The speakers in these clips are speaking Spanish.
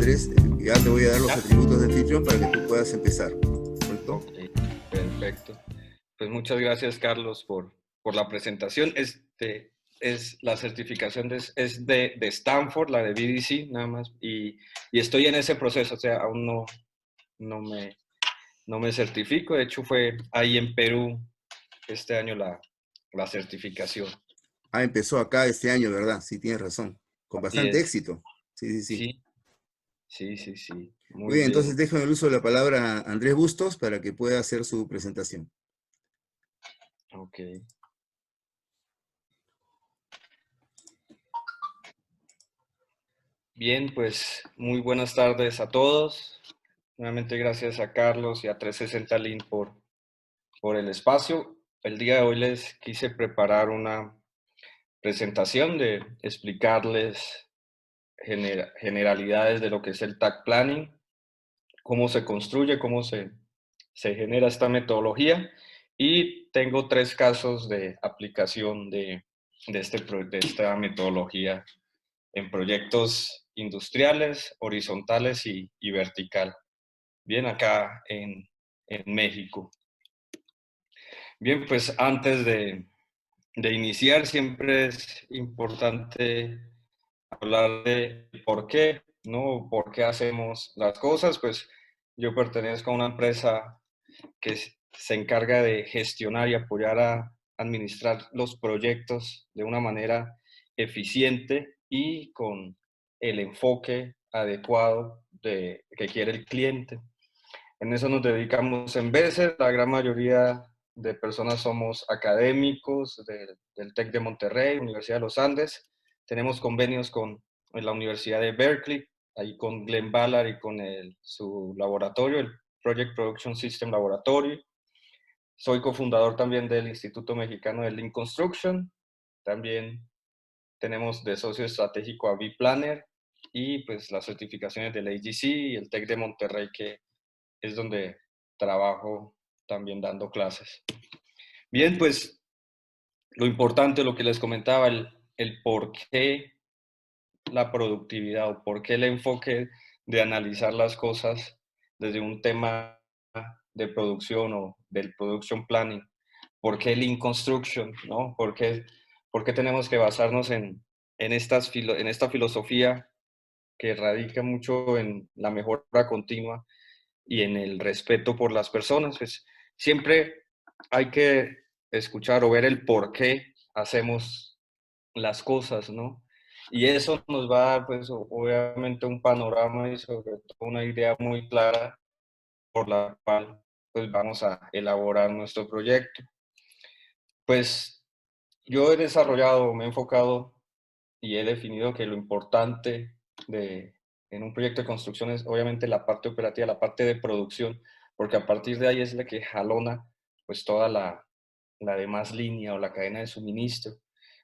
Andrés, ya te voy a dar los Ya. atributos de anfitrión para que tú puedas empezar. ¿Correcto? Ok, perfecto. Pues muchas gracias, Carlos, por la presentación. Es la certificación de Stanford, la de BDC, nada más, y estoy en ese proceso, o sea, aún no me, no me certifico. De hecho, fue ahí en Perú este año la certificación. Ah, empezó acá este año, ¿verdad? Sí, tienes razón. Con Así bastante es. éxito. Sí, sí, sí. Sí, sí. Muy Muy bien, bien. entonces déjame el uso de la palabra a Andrés Bustos para que pueda hacer su presentación. Ok. Bien, pues muy buenas tardes a todos. Nuevamente gracias a Carlos y a 360 Link por el espacio. El día de hoy les quise preparar una presentación de explicarles generalidades de lo que es el TAC Planning, cómo se construye, se genera esta metodología, y tengo 3 casos de aplicación de esta metodología en proyectos industriales, horizontales y vertical. Bien, acá en México. Bien, pues antes de iniciar, siempre es importante hablar de por qué, ¿no? ¿Por qué hacemos las cosas? Pues yo pertenezco a una empresa que se encarga de gestionar y apoyar a administrar los proyectos de una manera eficiente y con el enfoque adecuado que quiere el cliente. En eso nos dedicamos en veces, la gran mayoría de personas somos académicos del TEC de Monterrey, Universidad de los Andes. Tenemos convenios con la Universidad de Berkeley, ahí con Glenn Ballard y con su laboratorio, el Project Production System Laboratory. Soy cofundador también del Instituto Mexicano de Lean Construction. También tenemos de socio estratégico a B-Planner y pues las certificaciones del AGC y el TEC de Monterrey, que es donde trabajo también dando clases. Bien, pues lo importante, lo que les comentaba, el por qué la productividad o por qué el enfoque de analizar las cosas desde un tema de producción o del production planning. ¿Por qué Lean Construction? ¿No? Por qué tenemos que basarnos en esta filosofía que radica mucho en la mejora continua y en el respeto por las personas? Pues siempre hay que escuchar o ver el por qué hacemos las cosas, ¿no? Y eso nos va a dar, pues, obviamente un panorama y sobre todo una idea muy clara por la cual, pues, vamos a elaborar nuestro proyecto. Pues, yo he desarrollado, me he enfocado y he definido que lo importante de, en un proyecto de construcción es obviamente la parte operativa, la parte de producción, porque a partir de ahí es la que jalona pues toda la demás línea o la cadena de suministro.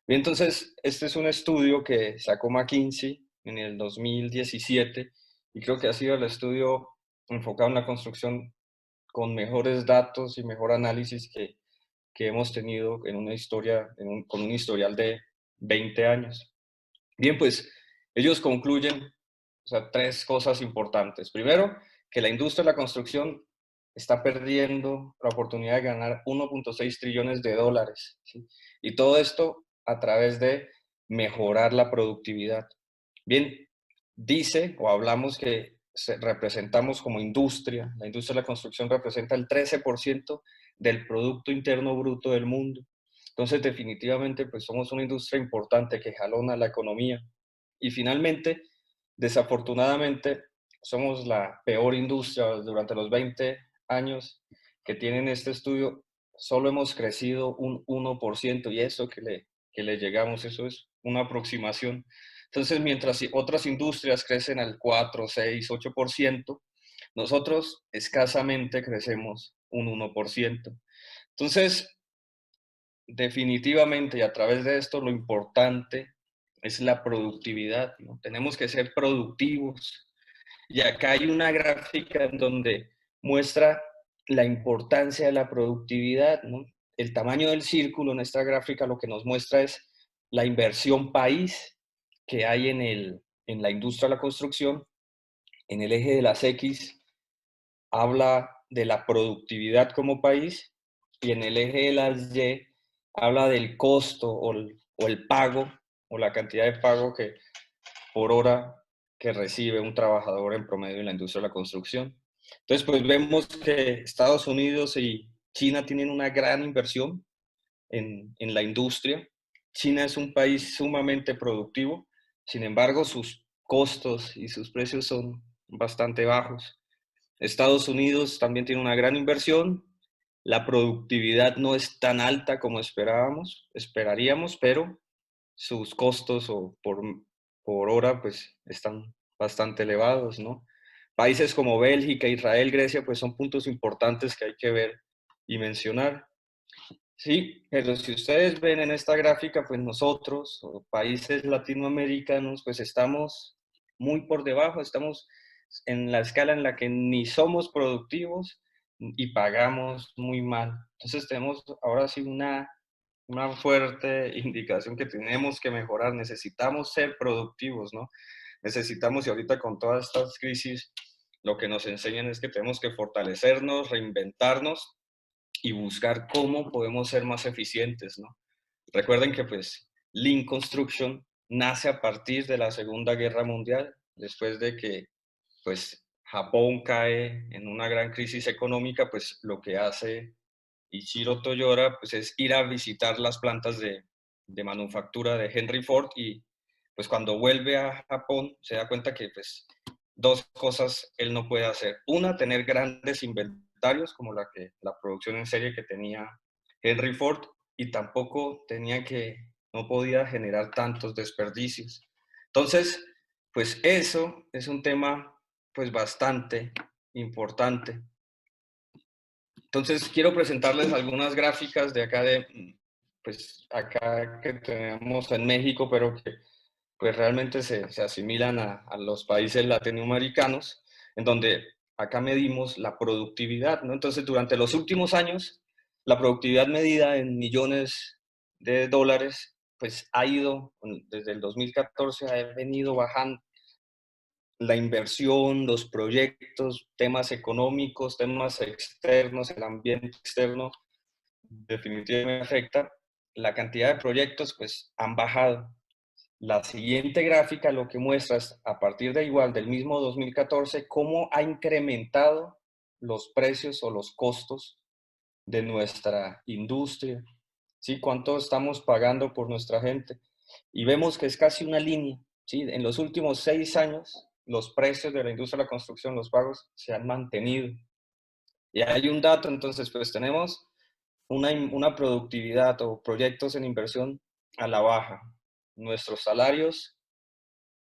Y entonces, este es un estudio que sacó McKinsey en el 2017 y creo que ha sido el estudio enfocado en la construcción con mejores datos y mejor análisis que hemos tenido en una historia, con un historial de 20 años. Bien, pues ellos concluyen, o sea, 3 cosas importantes. Primero, que la industria de la construcción está perdiendo la oportunidad de ganar 1.6 trillones de dólares, ¿sí? Y todo esto a través de mejorar la productividad. Bien, dice o hablamos que representamos como industria, la industria de la construcción representa el 13% del Producto Interno Bruto del mundo. Entonces, definitivamente, pues somos una industria importante que jalona la economía. Y finalmente, desafortunadamente, somos la peor industria durante los 20 años que tienen este estudio. Solo hemos crecido un 1% y eso que le llegamos, eso es una aproximación. Entonces, mientras otras industrias crecen al 4, 6, 8%, nosotros escasamente crecemos un 1%. Entonces, definitivamente, y a través de esto, lo importante es la productividad, ¿no? Tenemos que ser productivos. Y acá hay una gráfica en donde muestra la importancia de la productividad, ¿no? El tamaño del círculo en esta gráfica lo que nos muestra es la inversión país que hay en la industria de la construcción, En el eje de las X habla de la productividad como país y en el eje de las Y habla del costo o el pago o la cantidad de pago que por hora que recibe un trabajador en promedio en la industria de la construcción. Entonces, pues vemos que Estados Unidos y China tienen una gran inversión en la industria. China es un país sumamente productivo, sin embargo, sus costos y sus precios son bastante bajos. Estados Unidos también tiene una gran inversión. La productividad no es tan alta como esperaríamos, pero sus costos por hora pues están bastante elevados, ¿no? Países como Bélgica, Israel, Grecia, pues son puntos importantes que hay que ver y mencionar. Sí, pero si ustedes ven en esta gráfica, pues nosotros, o países latinoamericanos, pues estamos muy por debajo, estamos en la escala en la que ni somos productivos y pagamos muy mal. Entonces tenemos ahora sí una fuerte indicación que tenemos que mejorar, necesitamos ser productivos, ¿no? Necesitamos, y ahorita con todas estas crisis, lo que nos enseñan es que tenemos que fortalecernos, reinventarnos y buscar cómo podemos ser más eficientes, ¿no? Recuerden que pues Lean Construction nace a partir de la Segunda Guerra Mundial, después de que pues Japón cae en una gran crisis económica, pues lo que hace Ichiro Toyota pues es ir a visitar las plantas de manufactura de Henry Ford y pues cuando vuelve a Japón se da cuenta que pues dos cosas él no puede hacer. Una, tener grandes inventarios como la producción en serie que tenía Henry Ford y tampoco no podía generar tantos desperdicios. Entonces, pues eso es un tema pues bastante importante. Entonces, quiero presentarles algunas gráficas de acá pues acá que tenemos en México, pero que pues realmente se asimilan a los países latinoamericanos, en donde acá medimos la productividad, ¿no? Entonces, durante los últimos años, la productividad medida en millones de dólares, pues ha ido, desde el 2014, ha venido bajando la inversión, los proyectos, temas económicos, temas externos, el ambiente externo, definitivamente afecta. La cantidad de proyectos, pues, han bajado. La siguiente gráfica lo que muestra es, a partir de igual del mismo 2014, cómo ha incrementado los precios o los costos de nuestra industria, ¿sí? Cuánto estamos pagando por nuestra gente. Y vemos que es casi una línea, ¿sí? En los últimos 6 años, los precios de la industria de la construcción, los pagos, se han mantenido. Y hay un dato, entonces, pues tenemos una productividad o proyectos en inversión a la baja. Nuestros salarios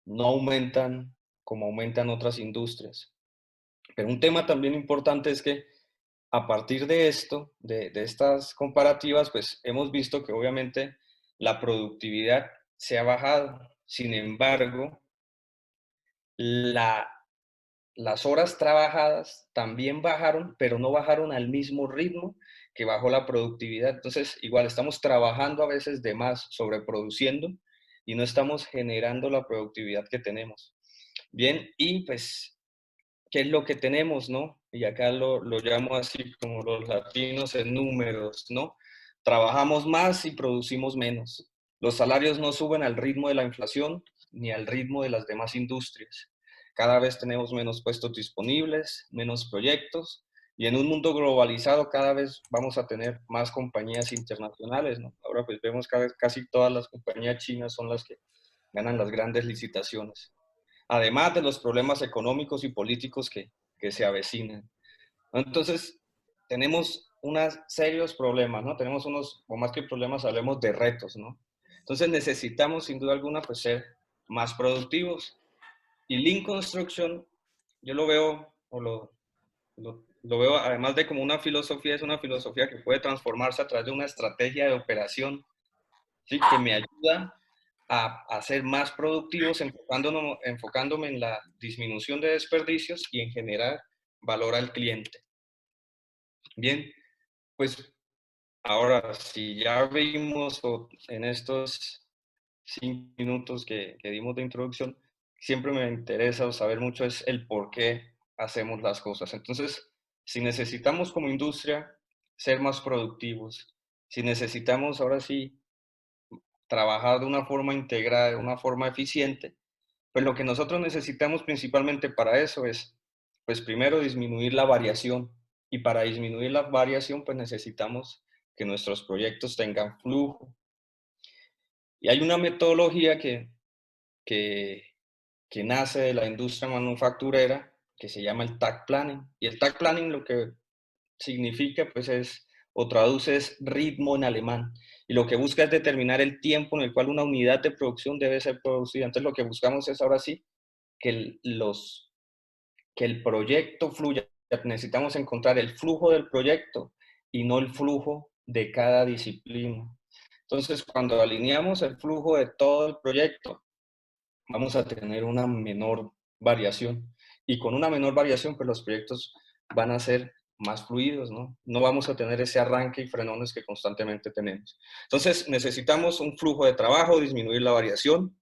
no aumentan como aumentan otras industrias. Pero un tema también importante es que a partir de esto, de estas comparativas, pues hemos visto que obviamente la productividad se ha bajado. Sin embargo, la, las horas trabajadas también bajaron, pero no bajaron al mismo ritmo que bajó la productividad. Entonces, igual estamos trabajando a veces de más, sobreproduciendo, y no estamos generando la productividad que tenemos. Bien, y pues qué es lo que tenemos, ¿no? Y acá lo llamo así como los latinos en números, ¿no? Trabajamos más y producimos menos. Los salarios no suben al ritmo de la inflación ni al ritmo de las demás industrias. Cada vez tenemos menos puestos disponibles, menos proyectos, y en un mundo globalizado cada vez vamos a tener más compañías internacionales, ¿no? Ahora pues vemos que casi todas las compañías chinas son las que ganan las grandes licitaciones, además de los problemas económicos y políticos que se avecinan. Entonces, tenemos unos serios problemas, ¿no? Tenemos unos, o más que problemas, hablemos de retos, ¿no? Entonces necesitamos, sin duda alguna, pues ser más productivos. Y Lean Construction, yo lo veo, lo veo, además de como una filosofía, es una filosofía que puede transformarse a través de una estrategia de operación, ¿sí? Que me ayuda a ser más productivos, enfocándome en la disminución de desperdicios y en generar valor al cliente. Bien, pues ahora, si ya vimos en estos 5 minutos que dimos de introducción, siempre me interesa o saber mucho es el por qué hacemos las cosas. Entonces, si necesitamos como industria ser más productivos, si necesitamos ahora sí trabajar de una forma integrada, de una forma eficiente, pues lo que nosotros necesitamos principalmente para eso es, pues primero disminuir la variación. Y para disminuir la variación, pues necesitamos que nuestros proyectos tengan flujo. Y hay una metodología que, que nace de la industria manufacturera que se llama el Tag Planning. Y el Tag Planning lo que significa, pues es, o traduce es ritmo en alemán. Y lo que busca es determinar el tiempo en el cual una unidad de producción debe ser producida. Entonces lo que buscamos es ahora sí que que el proyecto fluya. Necesitamos encontrar el flujo del proyecto y no el flujo de cada disciplina. Entonces, cuando alineamos el flujo de todo el proyecto, vamos a tener una menor variación. Y con una menor variación, pues los proyectos van a ser más fluidos, ¿no? No vamos a tener ese arranque y frenones que constantemente tenemos. Entonces, necesitamos un flujo de trabajo, disminuir la variación,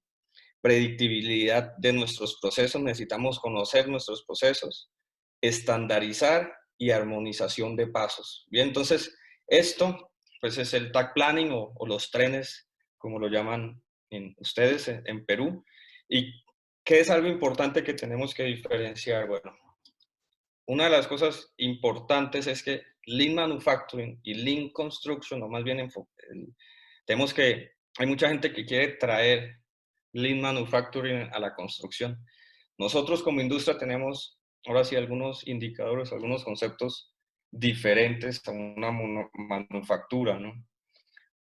predictibilidad de nuestros procesos, necesitamos conocer nuestros procesos, estandarizar y armonización de pasos. Bien, entonces, esto pues es el tag planning o los trenes, como lo llaman ustedes en Perú. ¿Y qué es algo importante que tenemos que diferenciar? Bueno, una de las cosas importantes es que Lean Manufacturing y Lean Construction, o más bien tenemos que, hay mucha gente que quiere traer Lean Manufacturing a la construcción. Nosotros como industria tenemos ahora sí algunos indicadores, algunos conceptos diferentes a una manufactura, ¿no?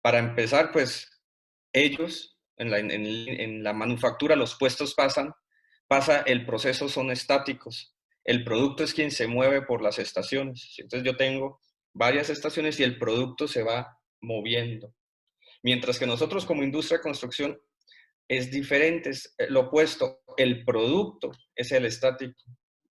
Para empezar, pues ellos en la manufactura los puestos pasa el proceso son estáticos. El producto es quien se mueve por las estaciones. Entonces yo tengo varias estaciones y el producto se va moviendo. Mientras que nosotros como industria de construcción es diferente, es lo opuesto. El producto es el estático.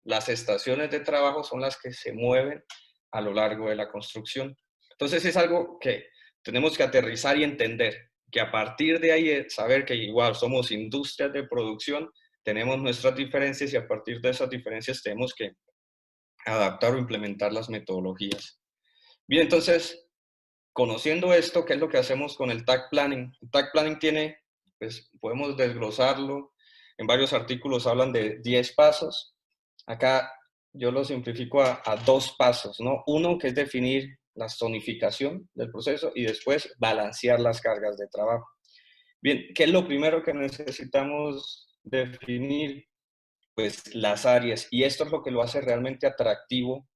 Las estaciones de trabajo son las que se mueven a lo largo de la construcción. Entonces es algo que tenemos que aterrizar y entender, que a partir de ahí saber que igual somos industrias de producción, tenemos nuestras diferencias y a partir de esas diferencias tenemos que adaptar o implementar las metodologías. Bien, entonces, conociendo esto, ¿qué es lo que hacemos con el Tag Planning? El Tag Planning tiene, pues podemos desglosarlo, en varios artículos hablan de 10 pasos. Acá yo lo simplifico a 2 pasos, ¿no? Uno que es definir la zonificación del proceso y después balancear las cargas de trabajo. Bien, ¿qué es lo primero que necesitamos definir? Pues las áreas. Y esto es lo que lo hace realmente atractivo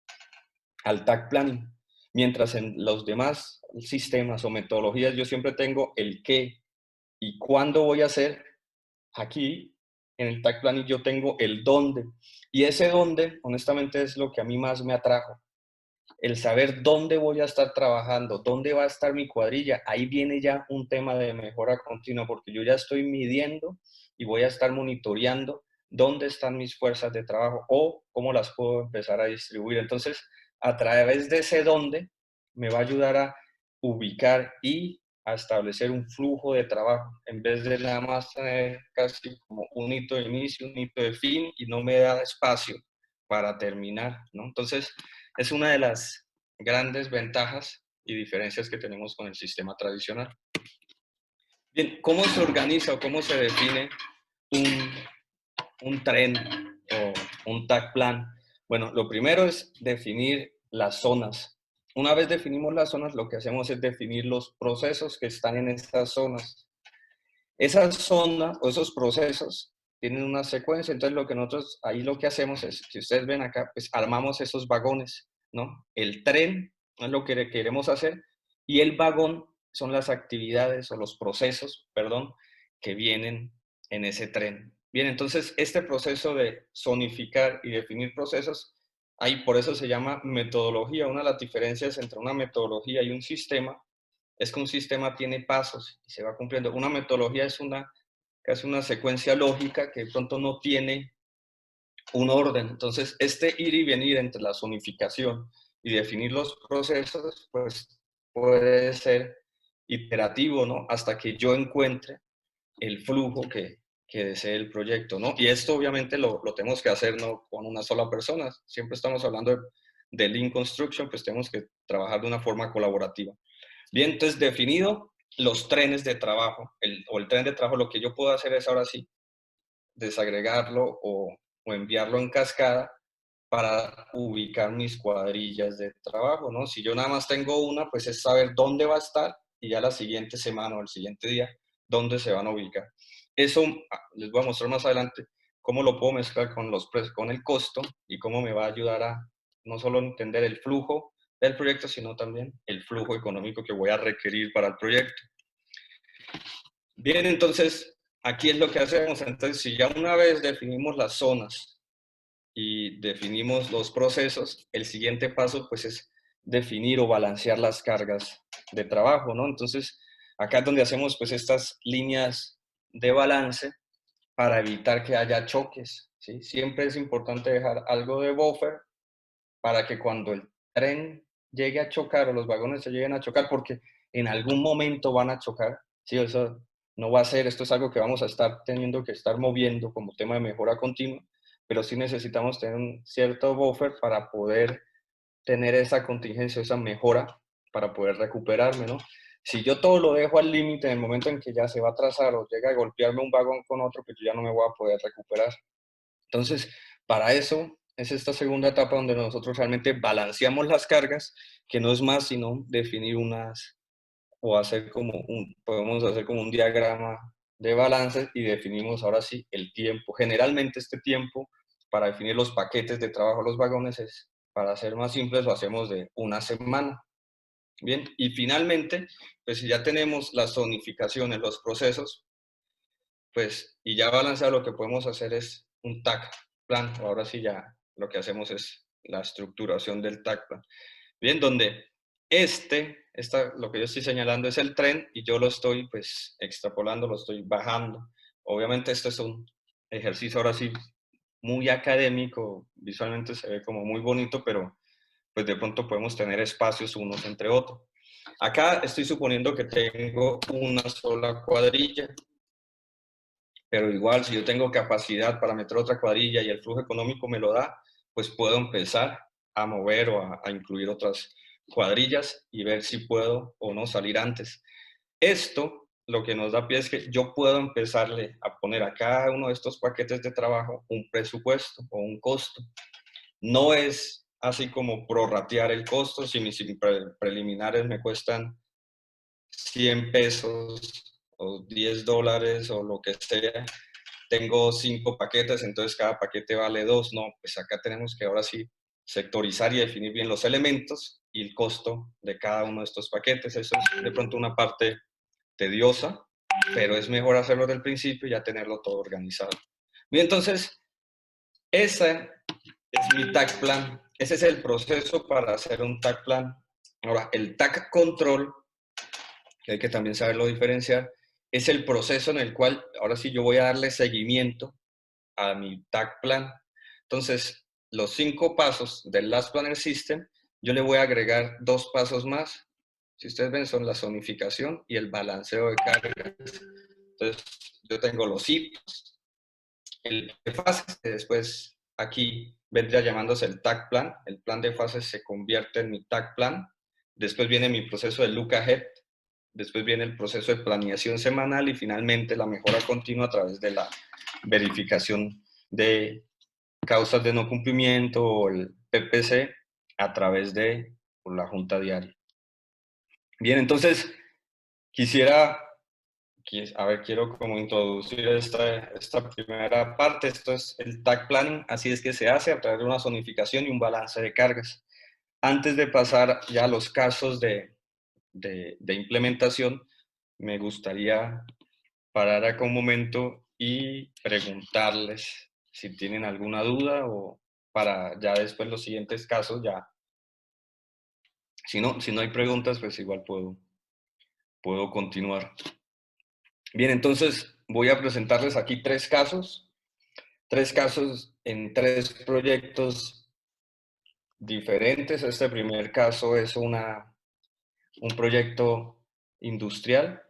al Tag Planning. Mientras en los demás sistemas o metodologías yo siempre tengo el qué y cuándo voy a hacer, aquí en el Tag Planning yo tengo el dónde. Y ese dónde, honestamente, es lo que a mí más me atrajo. El saber dónde voy a estar trabajando, dónde va a estar mi cuadrilla. Ahí viene ya un tema de mejora continua porque yo ya estoy midiendo y voy a estar monitoreando dónde están mis fuerzas de trabajo o cómo las puedo empezar a distribuir. Entonces, a través de ese dónde me va a ayudar a ubicar y a establecer un flujo de trabajo en vez de nada más tener casi como un hito de inicio, un hito de fin y no me da espacio para terminar, ¿no? Entonces, es una de las grandes ventajas y diferencias que tenemos con el sistema tradicional. Bien, ¿cómo se organiza o cómo se define un, un tren o un tag plan? Bueno, lo primero es definir las zonas. Una vez definimos las zonas, lo que hacemos es definir los procesos que están en estas zonas. Esas zonas o esos procesos tienen una secuencia, entonces lo que nosotros ahí lo que hacemos es, si ustedes ven acá, pues armamos esos vagones, ¿no? El tren es lo que queremos hacer y el vagón son las actividades o los procesos, perdón, que vienen en ese tren. Bien, entonces este proceso de zonificar y definir procesos, ahí por eso se llama metodología. Una de las diferencias entre una metodología y un sistema es que un sistema tiene pasos y se va cumpliendo. Una metodología es casi una secuencia lógica que de pronto no tiene un orden. Entonces, este ir y venir entre la zonificación y definir los procesos, pues puede ser iterativo, ¿no? Hasta que yo encuentre el flujo que desee el proyecto, ¿no? Y esto obviamente lo tenemos que hacer no con una sola persona. Siempre estamos hablando de Lean Construction, pues tenemos que trabajar de una forma colaborativa. Bien, entonces definido los trenes de trabajo, el tren de trabajo, lo que yo puedo hacer es ahora sí desagregarlo o enviarlo en cascada para ubicar mis cuadrillas de trabajo, ¿no? Si yo nada más tengo una, pues es saber dónde va a estar y ya la siguiente semana o el siguiente día, dónde se van a ubicar. Eso les voy a mostrar más adelante cómo lo puedo mezclar con los precios, con el costo y cómo me va a ayudar a no solo entender el flujo del proyecto, sino también el flujo económico que voy a requerir para el proyecto. Bien, entonces, aquí es lo que hacemos. Entonces, si ya una vez definimos las zonas y definimos los procesos, el siguiente paso pues es definir o balancear las cargas de trabajo, ¿no? Entonces, acá es donde hacemos pues estas líneas de balance para evitar que haya choques, ¿sí? Siempre es importante dejar algo de buffer para que cuando el tren llegue a chocar o los vagones se lleguen a chocar, porque en algún momento van a chocar, ¿sí? Eso no va a ser, esto es algo que vamos a estar teniendo que estar moviendo como tema de mejora continua, pero sí necesitamos tener un cierto buffer para poder tener esa contingencia, esa mejora, para poder recuperarme, ¿no? Si yo todo lo dejo al límite en el momento en que ya se va a trazar o llega a golpearme un vagón con otro, pues yo ya no me voy a poder recuperar. Entonces, para eso es esta segunda etapa donde nosotros realmente balanceamos las cargas, que no es más sino definir unas o hacer como podemos hacer como un diagrama de balance y definimos ahora sí el tiempo. Generalmente este tiempo para definir los paquetes de trabajo, los vagones, es, para ser más simples, lo hacemos de una semana. Bien, y finalmente, pues si ya tenemos las zonificaciones, los procesos, pues, y ya balanceado, lo que podemos hacer es un TAC plan. Ahora sí ya lo que hacemos es la estructuración del TAC plan. Bien, donde lo que yo estoy señalando es el tren y yo lo estoy pues extrapolando, lo estoy bajando. Obviamente esto es un ejercicio ahora sí muy académico, visualmente se ve como muy bonito, pero pues de pronto podemos tener espacios unos entre otros. Acá estoy suponiendo que tengo una sola cuadrilla, pero igual si yo tengo capacidad para meter otra cuadrilla y el flujo económico me lo da, pues puedo empezar a mover o a incluir otras cuadrillas y ver si puedo o no salir antes. Esto lo que nos da pie es que yo puedo empezarle a poner a cada uno de estos paquetes de trabajo un presupuesto o un costo. No es así como prorratear el costo, si mis preliminares me cuestan 100 pesos o 10 dólares o lo que sea, tengo 5 paquetes, entonces cada paquete vale 2. No, pues acá tenemos que ahora sí sectorizar y definir bien los elementos y el costo de cada uno de estos paquetes. Eso es de pronto una parte tediosa, pero es mejor hacerlo del principio y ya tenerlo todo organizado. Bien, entonces, ese es mi TAC plan. Ese es el proceso para hacer un TAC plan. Ahora, el TAC control, que hay que también saberlo diferenciar, es el proceso en el cual ahora sí yo voy a darle seguimiento a mi TAC plan. Entonces, los 5 pasos del Last Planner System, yo le voy a agregar 2 pasos más. Si ustedes ven, son la zonificación y el balanceo de cargas. Entonces, yo tengo los hitos, el de fases, que después aquí vendría llamándose el TAC plan. El plan de fases se convierte en mi TAC plan. Después viene mi proceso de look ahead. Después viene el proceso de planeación semanal y finalmente la mejora continua a través de la verificación de causas de no cumplimiento o el PPC a través de la junta diaria. Bien, entonces quiero como introducir esta primera parte. Esto es el TAC planning, así es que se hace a través de una zonificación y un balance de cargas. Antes de pasar ya a los casos de implementación, me gustaría parar acá un momento y preguntarles si tienen alguna duda o para ya después los siguientes casos ya. Si no hay preguntas, pues igual puedo continuar. Bien, entonces voy a presentarles aquí 3 casos en 3 proyectos diferentes. Este primer caso es un proyecto industrial.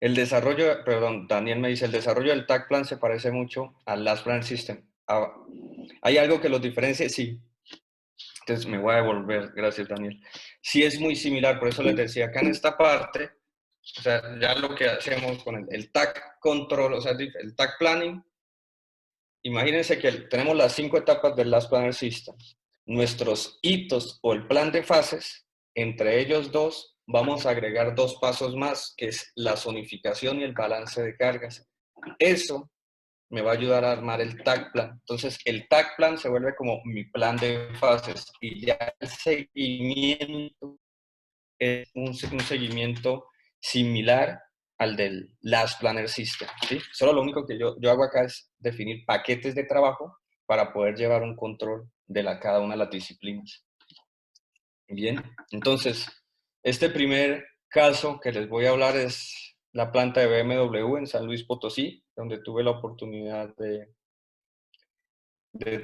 El desarrollo, perdón, Daniel me dice, el desarrollo del TAC Plan se parece mucho al Last Plan System. Ah, ¿hay algo que los diferencie? Sí. Entonces me voy a devolver, gracias Daniel. Sí es muy similar, por eso les decía, acá en esta parte, o sea, ya lo que hacemos con el TAC Control, o sea, el TAC Planning, imagínense que tenemos las 5 etapas del Last Planner System. Nuestros hitos o el plan de fases, entre ellos dos, vamos a agregar 2 pasos más, que es la zonificación y el balance de cargas. Eso me va a ayudar a armar el TAC Plan. Entonces, el TAC Plan se vuelve como mi plan de fases y ya el seguimiento es un seguimiento similar al del Last Planner System, ¿sí? Solo lo único que yo hago acá es definir paquetes de trabajo para poder llevar un control de cada una de las disciplinas. Bien, entonces, este primer caso que les voy a hablar es la planta de BMW en San Luis Potosí, donde tuve la oportunidad de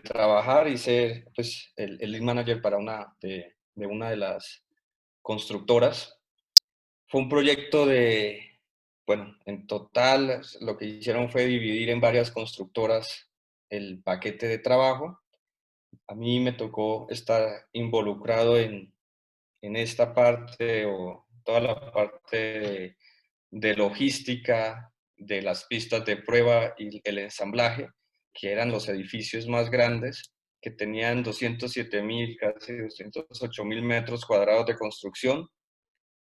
trabajar y ser pues, el lead manager para de una de las constructoras. Fue un proyecto bueno, en total lo que hicieron fue dividir en varias constructoras el paquete de trabajo. A mí me tocó estar involucrado en esta parte o toda la parte de logística, de las pistas de prueba y el ensamblaje, que eran los edificios más grandes, que tenían 207.000, casi 208.000 metros cuadrados de construcción.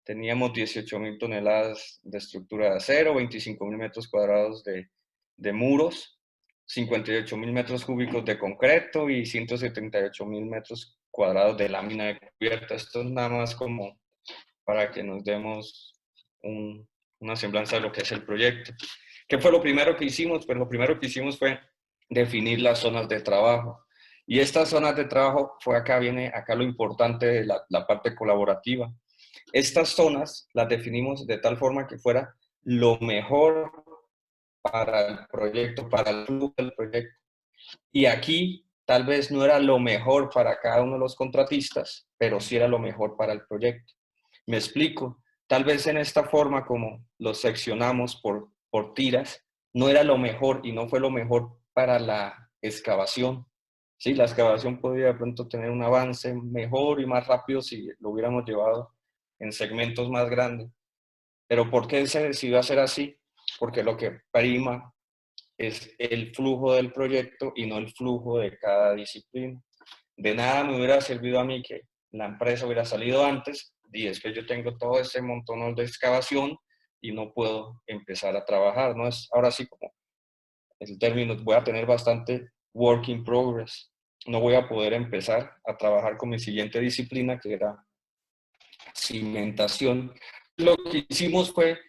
Teníamos 18.000 toneladas de estructura de acero, 25.000 metros cuadrados de muros, 58.000 metros cúbicos de concreto y 178.000 metros cuadrados de lámina de cubierta. Esto es nada más como para que nos demos una semblanza de lo que es el proyecto. ¿Qué fue lo primero que hicimos? Pues lo primero que hicimos fue definir las zonas de trabajo. Y estas zonas de trabajo viene acá lo importante de la parte colaborativa. Estas zonas las definimos de tal forma que fuera lo mejor para el proyecto, para el flujo del proyecto. Y aquí tal vez no era lo mejor para cada uno de los contratistas, pero sí era lo mejor para el proyecto. Me explico. Tal vez en esta forma como los seccionamos por tiras, no era lo mejor y no fue lo mejor para la excavación. Sí, la excavación podría de pronto tener un avance mejor y más rápido si lo hubiéramos llevado en segmentos más grandes. Pero ¿por qué se decidió hacer así? Porque lo que prima es el flujo del proyecto y no el flujo de cada disciplina. De nada me hubiera servido a mí que la empresa hubiera salido antes y es que yo tengo todo ese montón de excavación y no puedo empezar a trabajar, ¿no? Es ahora sí como el término, voy a tener bastante work in progress. No voy a poder empezar a trabajar con mi siguiente disciplina, que era cimentación. Lo que hicimos fue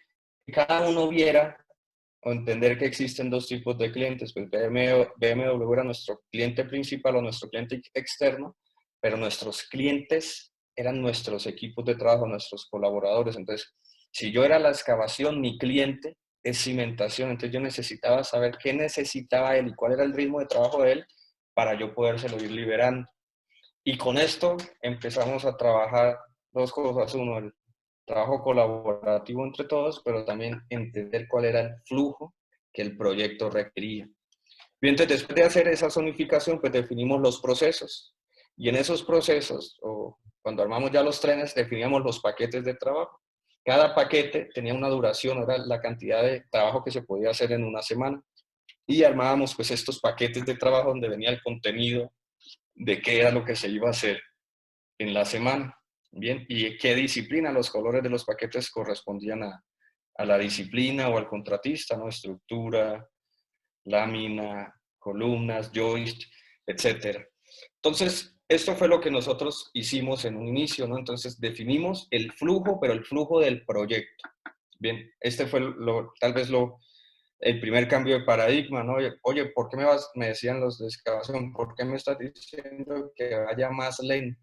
que cada uno viera o entender que existen 2 tipos de clientes. Pues BMW era nuestro cliente principal o nuestro cliente externo, pero nuestros clientes eran nuestros equipos de trabajo, nuestros colaboradores. Entonces, si yo era la excavación, mi cliente es cimentación. Entonces yo necesitaba saber qué necesitaba él y cuál era el ritmo de trabajo de él para yo podérselo ir liberando. Y con esto empezamos a trabajar 2 cosas. Uno, el trabajo colaborativo entre todos, pero también entender cuál era el flujo que el proyecto requería. Bien, entonces después de hacer esa zonificación, pues definimos los procesos. Y en esos procesos, o cuando armamos ya los trenes, definíamos los paquetes de trabajo. Cada paquete tenía una duración, era la cantidad de trabajo que se podía hacer en una semana. Y armábamos pues estos paquetes de trabajo donde venía el contenido de qué era lo que se iba a hacer en la semana. Bien, y qué disciplina, los colores de los paquetes correspondían a la disciplina o al contratista, ¿no? Estructura, lámina, columnas, joist, etcétera. Entonces, esto fue lo que nosotros hicimos en un inicio, ¿no? Entonces, definimos el flujo, pero el flujo del proyecto. Bien, este fue tal vez el primer cambio de paradigma, ¿no? Oye, ¿por qué me decían los de excavación, ¿por qué me estás diciendo que vaya más lento?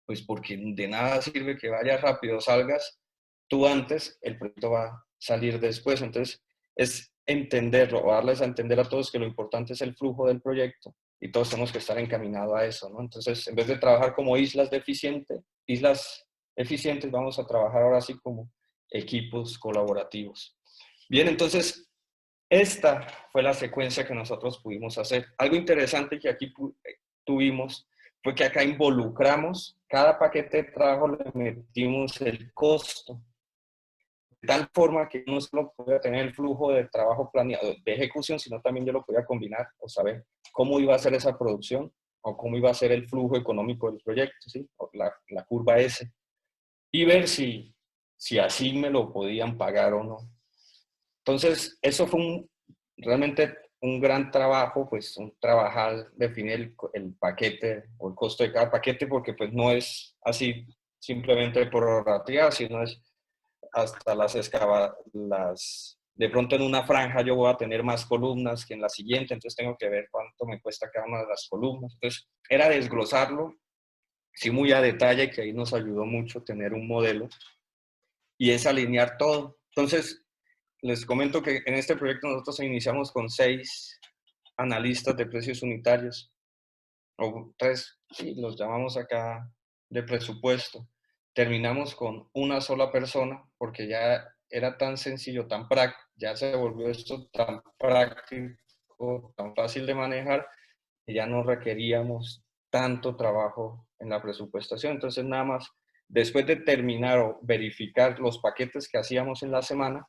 Pues porque de nada sirve que vayas rápido, salgas tú antes, el proyecto va a salir después. Entonces, es entenderlo o darles a entender a todos que lo importante es el flujo del proyecto y todos tenemos que estar encaminados a eso, ¿no? Entonces, en vez de trabajar como islas eficientes, vamos a trabajar ahora sí como equipos colaborativos. Bien, entonces, esta fue la secuencia que nosotros pudimos hacer. Algo interesante que aquí tuvimos fue que acá involucramos, cada paquete de trabajo le metimos el costo, de tal forma que no solo podía tener el flujo de trabajo planeado de ejecución, sino también yo lo podía combinar o saber cómo iba a ser esa producción o cómo iba a ser el flujo económico del proyecto, ¿sí? O la curva S, y ver si así me lo podían pagar o no. Entonces, eso fue realmente un gran trabajo, pues un trabajar, definir el paquete o el costo de cada paquete, porque pues no es así simplemente por prorratear, sino es hasta de pronto en una franja yo voy a tener más columnas que en la siguiente, entonces tengo que ver cuánto me cuesta cada una de las columnas. Entonces, era desglosarlo, sí, muy a detalle, que ahí nos ayudó mucho tener un modelo, y es alinear todo. Entonces, les comento que en este proyecto nosotros iniciamos con 6 analistas de precios unitarios, o 3, sí, los llamamos acá de presupuesto. Terminamos con una sola persona porque ya era tan sencillo, tan práctico, ya se volvió esto tan práctico, tan fácil de manejar, que ya no requeríamos tanto trabajo en la presupuestación. Entonces, nada más, después de terminar o verificar los paquetes que hacíamos en la semana,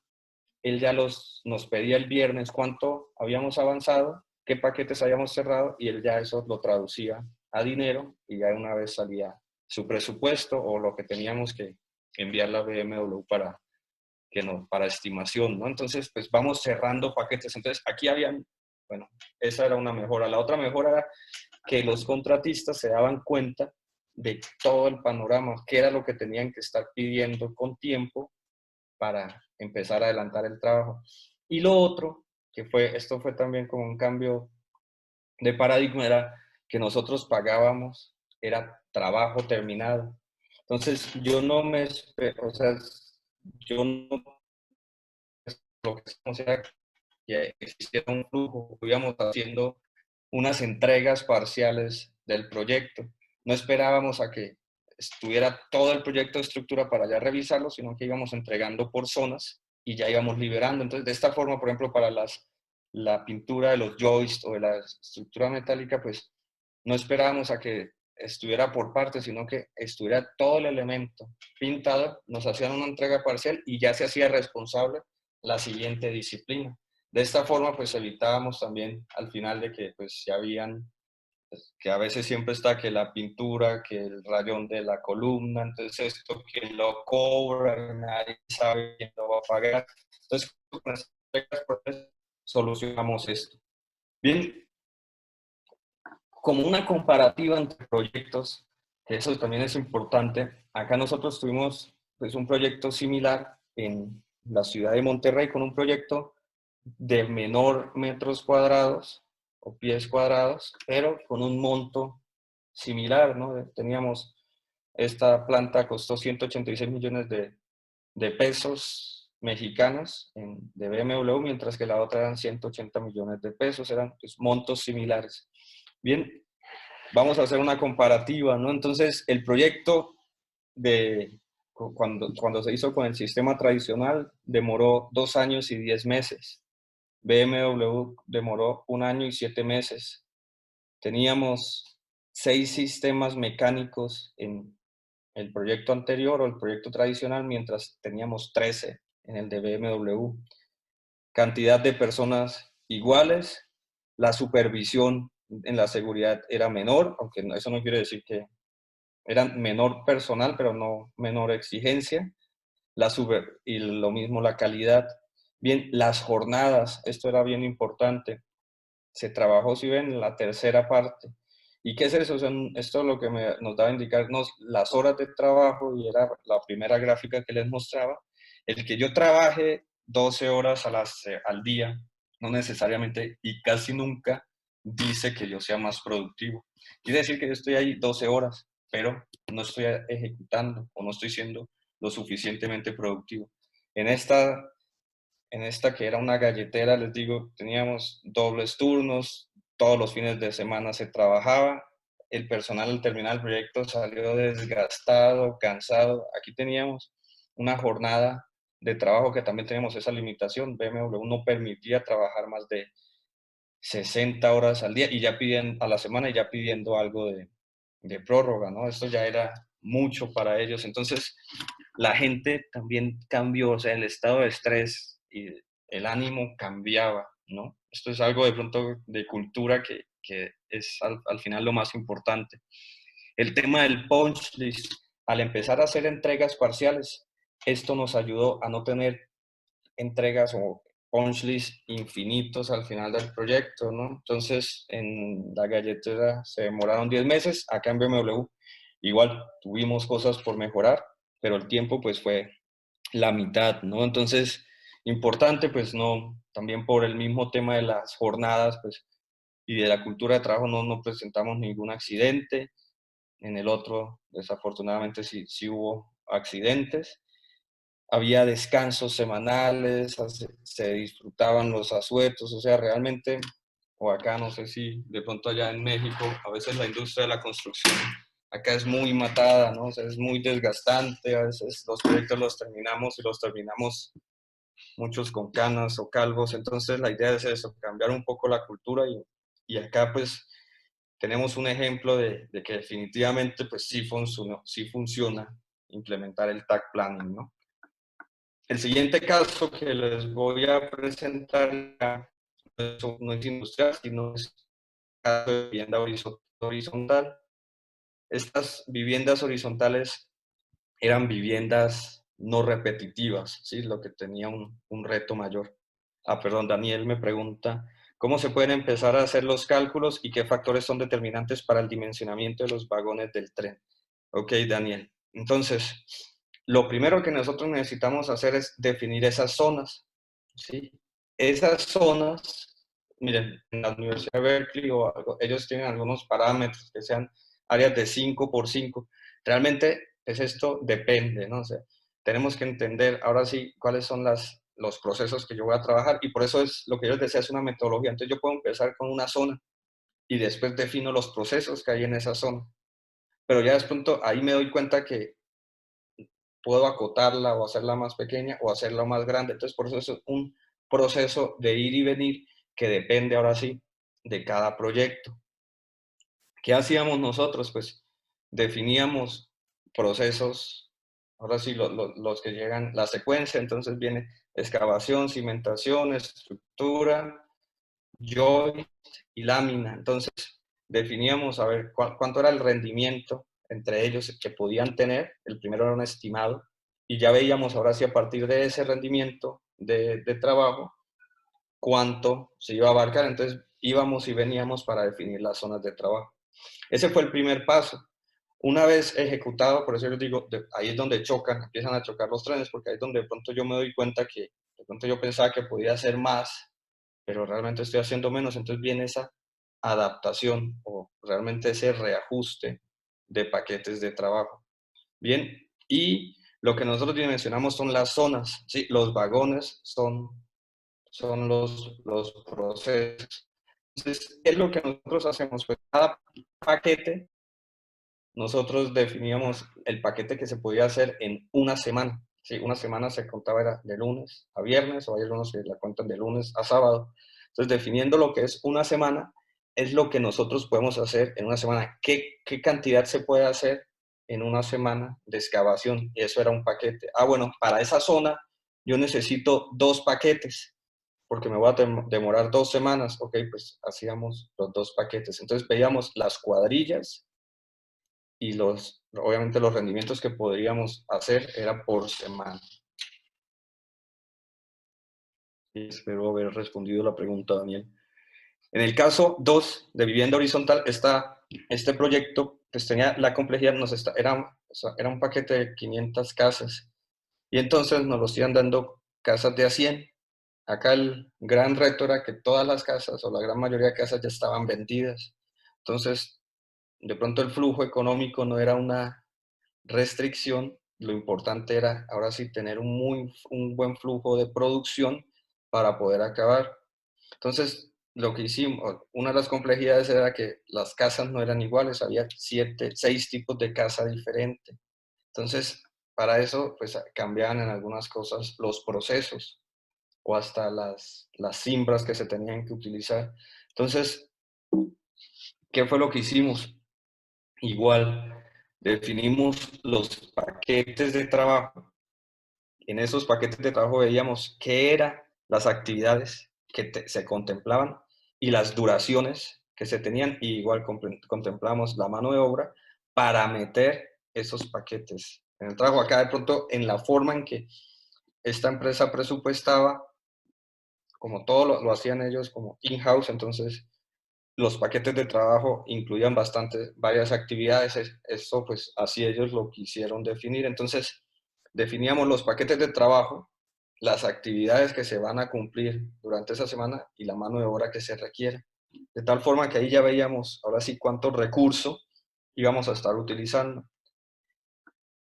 él ya nos pedía el viernes cuánto habíamos avanzado, qué paquetes habíamos cerrado, y él ya eso lo traducía a dinero, y ya una vez salía su presupuesto o lo que teníamos que enviar a BMW para estimación, ¿no? Entonces, pues vamos cerrando paquetes. Entonces, aquí habían, bueno, esa era una mejora. La otra mejora era que los contratistas se daban cuenta de todo el panorama, qué era lo que tenían que estar pidiendo con tiempo para empezar a adelantar el trabajo. Y lo otro, esto fue también como un cambio de paradigma, era que nosotros pagábamos, era trabajo terminado. Entonces, yo no me, o sea, yo no, lo que hacíamos era que existiera un flujo, íbamos haciendo unas entregas parciales del proyecto. No esperábamos a que estuviera todo el proyecto de estructura para ya revisarlo, sino que íbamos entregando por zonas y ya íbamos liberando. Entonces, de esta forma, por ejemplo, para la pintura de los joists o de la estructura metálica, pues no esperábamos a que estuviera por partes, sino que estuviera todo el elemento pintado, nos hacían una entrega parcial y ya se hacía responsable la siguiente disciplina. De esta forma, pues evitábamos también al final de que pues ya habían, pues, que a veces siempre está que la pintura, que el rayón de la columna, entonces esto que lo cobra, nadie sabe quién lo va a pagar. Entonces, con las entregas parciales solucionamos esto. Bien, como una comparativa entre proyectos, que eso también es importante, acá nosotros tuvimos pues, un proyecto similar en la ciudad de Monterrey con un proyecto de menor metros cuadrados o pies cuadrados, pero con un monto similar, ¿no? Teníamos, esta planta costó 186 millones de pesos mexicanos de BMW, mientras que la otra eran 180 millones de pesos, eran pues, montos similares. Bien, vamos a hacer una comparativa, ¿no? Entonces, el proyecto cuando se hizo con el sistema tradicional demoró 2 años y 10 meses. BMW demoró 1 año y 7 meses. Teníamos 6 sistemas mecánicos en el proyecto anterior o el proyecto tradicional, mientras teníamos 13 en el de BMW. Cantidad de personas iguales, la supervisión en la seguridad era menor, aunque eso no quiere decir que era menor personal, pero no menor exigencia, y lo mismo la calidad. Bien, las jornadas, esto era bien importante, se trabajó, si ven, la tercera parte. ¿Y qué es eso? O sea, esto es lo que nos daba a indicarnos las horas de trabajo, y era la primera gráfica que les mostraba. El que yo trabaje 12 horas al día, no necesariamente y casi nunca dice que yo sea más productivo. Quiere decir que yo estoy ahí 12 horas, pero no estoy ejecutando o no estoy siendo lo suficientemente productivo. En esta que era una galletera, les digo, teníamos dobles turnos, todos los fines de semana se trabajaba, el personal al terminar el proyecto salió desgastado, cansado. Aquí teníamos una jornada de trabajo que también tenemos esa limitación. BMW no permitía trabajar más de 60 horas al día y ya piden a la semana y ya pidiendo algo de prórroga, ¿no? Esto ya era mucho para ellos. Entonces, la gente también cambió, o sea, el estado de estrés y el ánimo cambiaba, ¿no? Esto es algo de pronto de cultura que es al final lo más importante. El tema del punch list, al empezar a hacer entregas parciales, esto nos ayudó a no tener entregas o punch list infinitos al final del proyecto, ¿no? Entonces, en la galletera se demoraron 10 meses, acá en BMW igual tuvimos cosas por mejorar, pero el tiempo pues fue la mitad, ¿no? Entonces, importante pues no, también por el mismo tema de las jornadas pues y de la cultura de trabajo no presentamos ningún accidente, en el otro desafortunadamente sí hubo accidentes, había descansos semanales, se disfrutaban los asuetos, o sea, realmente, o acá no sé si de pronto allá en México, a veces la industria de la construcción acá es muy matada, ¿no? O sea, es muy desgastante, a veces los proyectos los terminamos y los terminamos muchos con canas o calvos, entonces la idea es eso, cambiar un poco la cultura y acá pues tenemos un ejemplo de que definitivamente pues sí funciona implementar el tag planning, ¿no? El siguiente caso que les voy a presentar no es industrial, sino es caso de vivienda horizontal. Estas viviendas horizontales eran viviendas no repetitivas, ¿sí? Lo que tenía un reto mayor. Perdón, Daniel me pregunta, ¿cómo se pueden empezar a hacer los cálculos y qué factores son determinantes para el dimensionamiento de los vagones del tren? Ok, Daniel. Entonces, lo primero que nosotros necesitamos hacer es definir esas zonas, ¿sí? Esas zonas, miren, en la Universidad de Berkeley o algo, ellos tienen algunos parámetros que sean áreas de 5 por 5. Realmente, pues esto depende, ¿no? O sea, tenemos que entender ahora sí cuáles son los procesos que yo voy a trabajar y por eso es lo que yo les decía, es una metodología. Entonces yo puedo empezar con una zona y después defino los procesos que hay en esa zona. Pero ya de pronto ahí me doy cuenta que puedo acotarla o hacerla más pequeña o hacerla más grande. Entonces, por eso es un proceso de ir y venir que depende ahora sí de cada proyecto. ¿Qué hacíamos nosotros? Pues definíamos procesos, ahora sí los que llegan, la secuencia, entonces viene excavación, cimentación, estructura, joist y lámina. Entonces definíamos a ver cuánto era el rendimiento entre ellos que podían tener, el primero era un estimado, y ya veíamos ahora sí a partir de ese rendimiento de trabajo, cuánto se iba a abarcar, entonces íbamos y veníamos para definir las zonas de trabajo. Ese fue el primer paso. Una vez ejecutado, por eso les digo, ahí es donde chocan, empiezan a chocar los trenes, porque ahí es donde de pronto yo me doy cuenta que de pronto yo pensaba que podía hacer más, pero realmente estoy haciendo menos, entonces viene esa adaptación o realmente ese reajuste de paquetes de trabajo. Bien, y lo que nosotros dimensionamos son las zonas, ¿sí? Los vagones son los procesos. Entonces, ¿qué es lo que nosotros hacemos? Pues cada paquete, nosotros definíamos el paquete que se podía hacer en una semana. Sí, una semana se contaba era de lunes a viernes, o hay algunos que la cuentan de lunes a sábado. Entonces, definiendo lo que es una semana, es lo que nosotros podemos hacer en una semana. ¿Qué cantidad se puede hacer en una semana de excavación? Y eso era un paquete. Bueno, para esa zona yo necesito 2 paquetes, porque me voy a demorar 2 semanas. Ok, pues hacíamos los 2 paquetes. Entonces veíamos las cuadrillas y obviamente los rendimientos que podríamos hacer era por semana. Y espero haber respondido la pregunta, Daniel. En el caso 2 de vivienda horizontal, este proyecto pues tenía la complejidad, era un paquete de 500 casas y entonces nos los iban dando casas de a 100. Acá el gran reto era que todas las casas o la gran mayoría de casas ya estaban vendidas. Entonces, de pronto el flujo económico no era una restricción, lo importante era ahora sí tener un buen flujo de producción para poder acabar. Entonces, lo que hicimos, una de las complejidades era que las casas no eran iguales, había 6 tipos de casa diferentes. Entonces, para eso, pues cambiaban en algunas cosas los procesos o hasta las cimbras que se tenían que utilizar. Entonces, ¿qué fue lo que hicimos? Igual, definimos los paquetes de trabajo. En esos paquetes de trabajo veíamos qué eran las actividades que se contemplaban y las duraciones que se tenían, y igual contemplamos la mano de obra para meter esos paquetes en el trabajo. Acá de pronto, en la forma en que esta empresa presupuestaba, como todo lo hacían ellos como in-house, entonces los paquetes de trabajo incluían varias actividades. Esto pues así ellos lo quisieron definir. Entonces definíamos los paquetes de trabajo, las actividades que se van a cumplir durante esa semana y la mano de obra que se requiere. De tal forma que ahí ya veíamos ahora sí cuántos recursos íbamos a estar utilizando.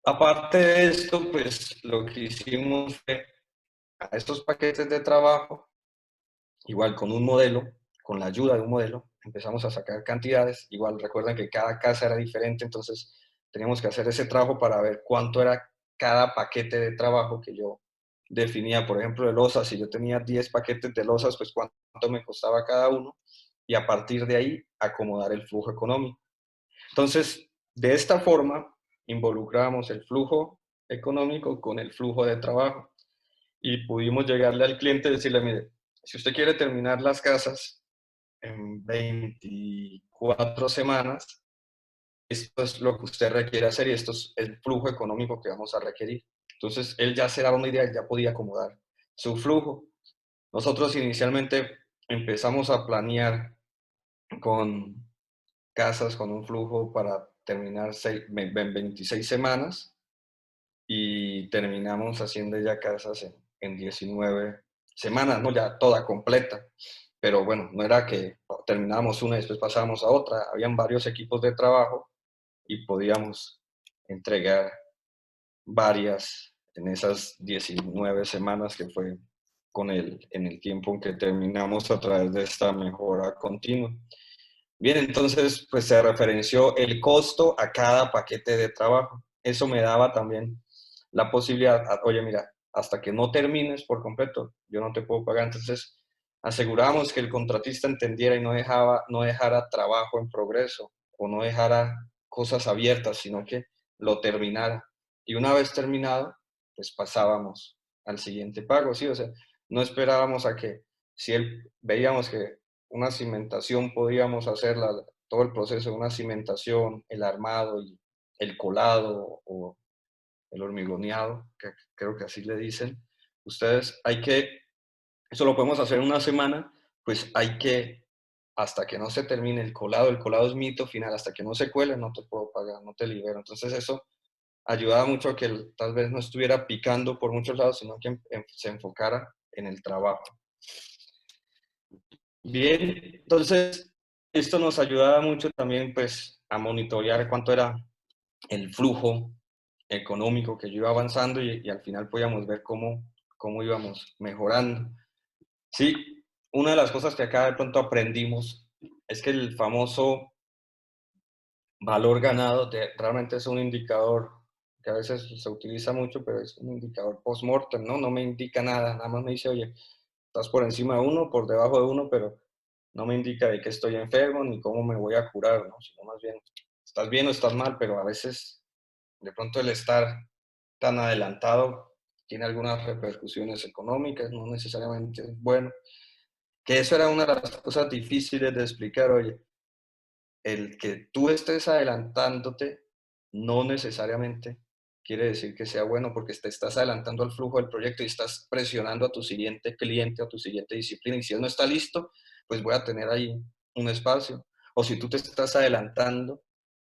Aparte de esto, pues lo que hicimos fue a estos paquetes de trabajo, igual con un modelo, con la ayuda de un modelo, empezamos a sacar cantidades. Igual recuerden que cada casa era diferente, entonces teníamos que hacer ese trabajo para ver cuánto era cada paquete de trabajo que yo definía. Por ejemplo, de losas, si yo tenía 10 paquetes de losas, pues cuánto me costaba cada uno, y a partir de ahí acomodar el flujo económico. Entonces, de esta forma, involucramos el flujo económico con el flujo de trabajo y pudimos llegarle al cliente y decirle, mire, si usted quiere terminar las casas en 24 semanas, esto es lo que usted requiere hacer y esto es el flujo económico que vamos a requerir. Entonces, él ya se daba una idea, él ya podía acomodar su flujo. Nosotros inicialmente empezamos a planear con casas con un flujo para terminar 26 semanas, y terminamos haciendo ya casas en 19 semanas, ¿no? Ya toda completa. Pero bueno, no era que terminábamos una y después pasábamos a otra. Habían varios equipos de trabajo y podíamos entregar varias en esas 19 semanas que fue en el tiempo en que terminamos a través de esta mejora continua. Bien, entonces pues se referenció el costo a cada paquete de trabajo. Eso me daba también la posibilidad, oye, mira, hasta que no termines por completo, yo no te puedo pagar. Entonces aseguramos que el contratista entendiera y no dejara trabajo en progreso o no dejara cosas abiertas, sino que lo terminara. Y una vez terminado, pues pasábamos al siguiente pago, ¿sí? O sea, no esperábamos a que, si él veíamos que una cimentación podíamos hacerla, todo el proceso de una cimentación, el armado y el colado o el hormigoneado, que creo que así le dicen. Ustedes eso lo podemos hacer en una semana, pues hay que, hasta que no se termine el colado es mito final, hasta que no se cuele no te puedo pagar, no te libero. Entonces eso ayudaba mucho a que tal vez no estuviera picando por muchos lados, sino que se enfocara en el trabajo. Bien, entonces esto nos ayudaba mucho también pues a monitorear cuánto era el flujo económico que yo iba avanzando y al final podíamos ver cómo íbamos mejorando. Sí, una de las cosas que acá de pronto aprendimos es que el famoso valor ganado realmente es un indicador que a veces se utiliza mucho, pero es un indicador post-mortem, ¿no? No me indica nada, nada más me dice, oye, estás por encima de uno, por debajo de uno, pero no me indica de que estoy enfermo ni cómo me voy a curar, ¿no? Sino más bien, estás bien o estás mal, pero a veces de pronto el estar tan adelantado tiene algunas repercusiones económicas, no necesariamente es bueno. Que eso era una de las cosas difíciles de explicar, oye, el que tú estés adelantándote no necesariamente quiere decir que sea bueno, porque te estás adelantando al flujo del proyecto y estás presionando a tu siguiente cliente o tu siguiente disciplina. Y si él no está listo, pues voy a tener ahí un espacio. O si tú te estás adelantando,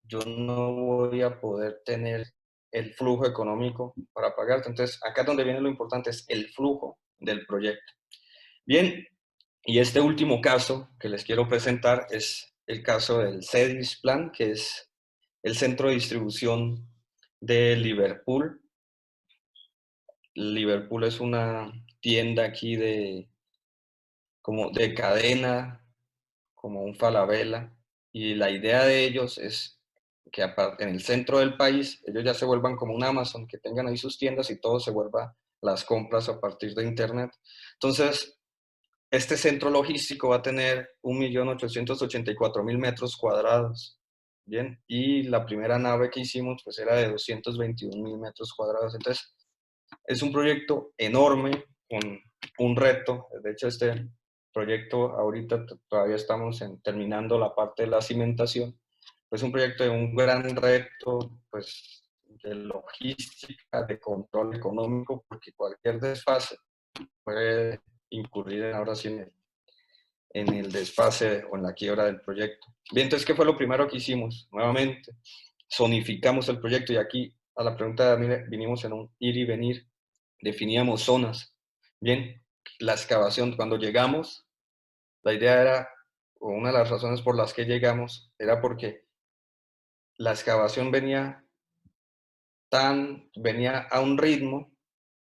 yo no voy a poder tener el flujo económico para pagarte. Entonces, acá es donde viene lo importante, es el flujo del proyecto. Bien, y este último caso que les quiero presentar es el caso del CEDIS Plan, que es el centro de distribución de Liverpool. Liverpool es una tienda aquí como de cadena, como un Falabella, y la idea de ellos es que en el centro del país ellos ya se vuelvan como un Amazon, que tengan ahí sus tiendas y todo se vuelva las compras a partir de Internet. Entonces, este centro logístico va a tener 1.884.000 metros cuadrados, ¿bien? Y la primera nave que hicimos pues era de 221.000 metros cuadrados. Entonces, es un proyecto enorme, con un reto. De hecho, este proyecto ahorita todavía estamos terminando la parte de la cimentación. Es un proyecto de un gran reto, pues, de logística, de control económico, porque cualquier desfase puede incurrir ahora sí en el desfase o en la quiebra del proyecto. Bien, entonces, ¿qué fue lo primero que hicimos? Nuevamente, zonificamos el proyecto y aquí a la pregunta de Daniel vinimos en un ir y venir, definíamos zonas. Bien, la excavación, cuando llegamos, la idea era, o una de las razones por las que llegamos, era porque la excavación venía a un ritmo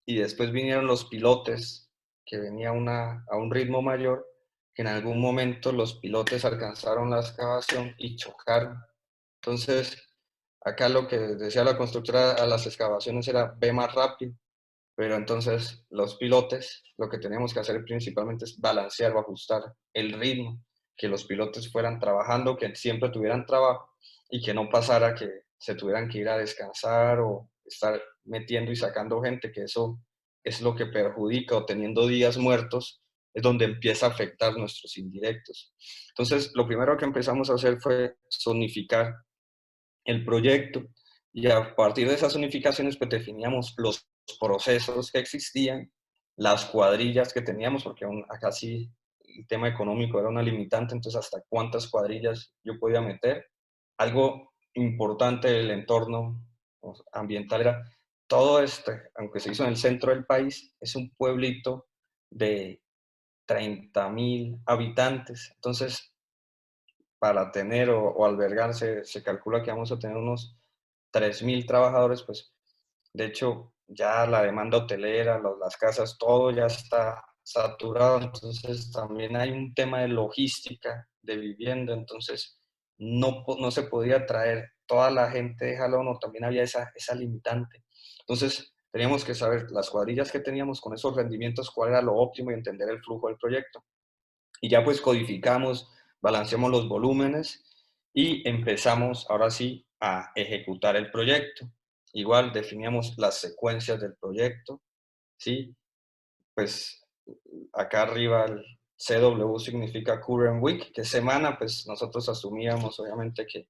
y después vinieron los pilotes, que venía a un ritmo mayor, que en algún momento los pilotes alcanzaron la excavación y chocaron. Entonces, acá lo que decía la constructora a las excavaciones era ve más rápido, pero entonces los pilotes lo que teníamos que hacer principalmente es balancear o ajustar el ritmo, que los pilotes fueran trabajando, que siempre tuvieran trabajo y que no pasara que se tuvieran que ir a descansar o estar metiendo y sacando gente, que eso es lo que perjudica, o teniendo días muertos es donde empieza a afectar nuestros indirectos. Entonces, lo primero que empezamos a hacer fue zonificar el proyecto y a partir de esas unificaciones pues definíamos los procesos que existían, las cuadrillas que teníamos, porque aún acá sí el tema económico era una limitante, entonces hasta cuántas cuadrillas yo podía meter. Algo importante del entorno ambiental era todo este, aunque se hizo en el centro del país, es un pueblito de 30.000 habitantes, entonces para tener o albergar, se calcula que vamos a tener unos 3.000 trabajadores, pues de hecho ya la demanda hotelera, las casas, todo ya está saturado, entonces también hay un tema de logística de vivienda, entonces no se podía traer toda la gente de Jalón, o también había esa limitante. Entonces teníamos que saber las cuadrillas que teníamos con esos rendimientos, cuál era lo óptimo y entender el flujo del proyecto. Y ya pues codificamos, balanceamos los volúmenes y empezamos ahora sí a ejecutar el proyecto. Igual definíamos las secuencias del proyecto, ¿sí? Pues acá arriba el CW significa Current Week, que semana, pues nosotros asumíamos obviamente que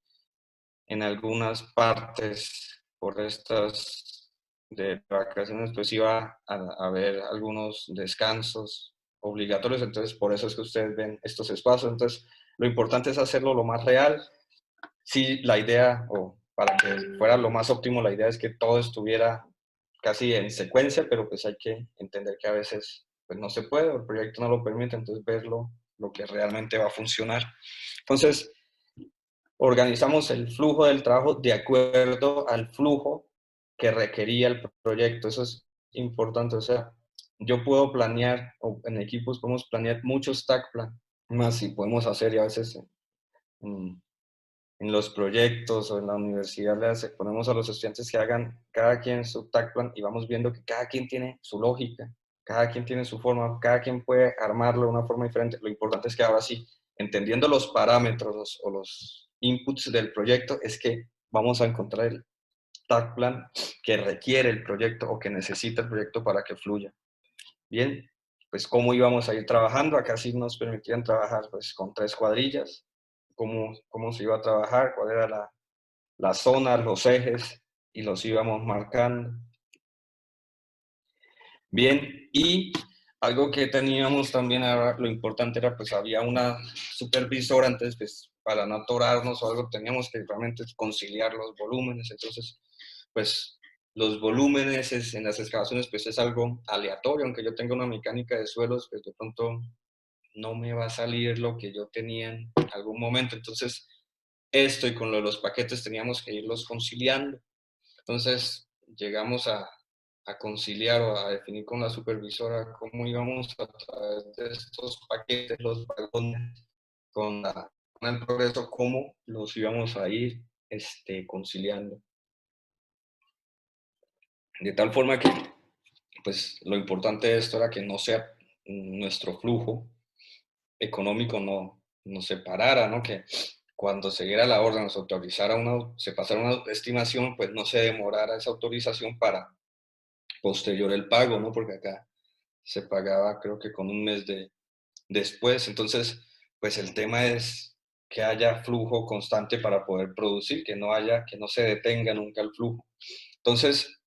en algunas partes por estas de vacaciones pues iba a haber algunos descansos obligatorios, entonces por eso es que ustedes ven estos espacios. Entonces lo importante es hacerlo lo más real. Sí, la idea, o para que fuera lo más óptimo, la idea es que todo estuviera casi en secuencia, pero pues hay que entender que a veces pues no se puede, o el proyecto no lo permite, entonces verlo lo que realmente va a funcionar. Entonces, organizamos el flujo del trabajo de acuerdo al flujo que requería el proyecto. Eso es importante. O sea, yo puedo planear, o en equipos podemos planear muchos tag plan, más si podemos hacer, y a veces en, en los proyectos o en la universidad ponemos a los estudiantes que hagan cada quien su tag plan y vamos viendo que cada quien tiene su lógica, cada quien tiene su forma, cada quien puede armarlo de una forma diferente. Lo importante es que ahora sí, entendiendo los parámetros o los inputs del proyecto, es que vamos a encontrar el tag plan que requiere el proyecto o que necesita el proyecto para que fluya. Bien, pues cómo íbamos a ir trabajando. Acá sí nos permitían trabajar pues con 3 cuadrillas, cómo se iba a trabajar, cuál era la zona, los ejes, y los íbamos marcando. Bien, y algo que teníamos también, lo importante era, pues había una supervisora, entonces, pues para no atorarnos o algo, teníamos que realmente conciliar los volúmenes, entonces, pues los volúmenes en las excavaciones, pues es algo aleatorio, aunque yo tenga una mecánica de suelos, pues de pronto no me va a salir lo que yo tenía en algún momento, entonces esto y con lo de los paquetes teníamos que irlos conciliando. Entonces llegamos a conciliar o a definir con la supervisora cómo íbamos a través de estos paquetes, los vagones, con el progreso, cómo los íbamos a ir conciliando. De tal forma que, pues, lo importante de esto era que no sea nuestro flujo económico no se parara, ¿no? Que cuando se diera la orden, se pasara una estimación, pues no se demorara esa autorización para posterior el pago, ¿no? Porque acá se pagaba creo que con un mes después. Entonces, pues el tema es que haya flujo constante para poder producir, que no se detenga nunca el flujo. Entonces,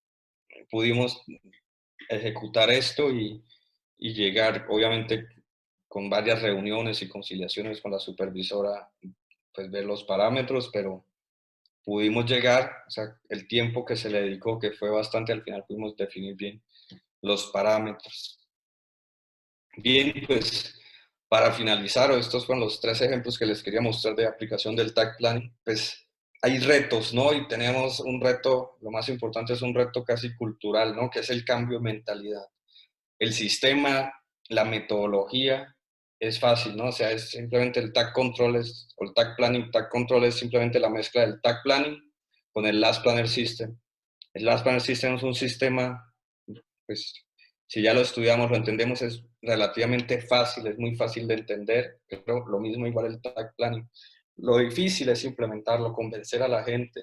pudimos ejecutar esto y llegar, obviamente, con varias reuniones y conciliaciones con la supervisora, pues ver los parámetros, pero pudimos llegar, o sea, el tiempo que se le dedicó, que fue bastante, al final pudimos definir bien los parámetros. Bien, pues para finalizar, estos fueron los 3 ejemplos que les quería mostrar de aplicación del Tag Planning. Pues hay retos, ¿no? Y tenemos un reto, lo más importante es un reto casi cultural, ¿no? Que es el cambio de mentalidad. El sistema, la metodología es fácil, ¿no? O sea, es simplemente el Tag Control, o el Tag Planning. Tag Control es simplemente la mezcla del Tag Planning con el Last Planner System. El Last Planner System es un sistema, pues, si ya lo estudiamos, lo entendemos, es relativamente fácil, es muy fácil de entender, pero lo mismo igual el Tag Planning. Lo difícil es implementarlo, convencer a la gente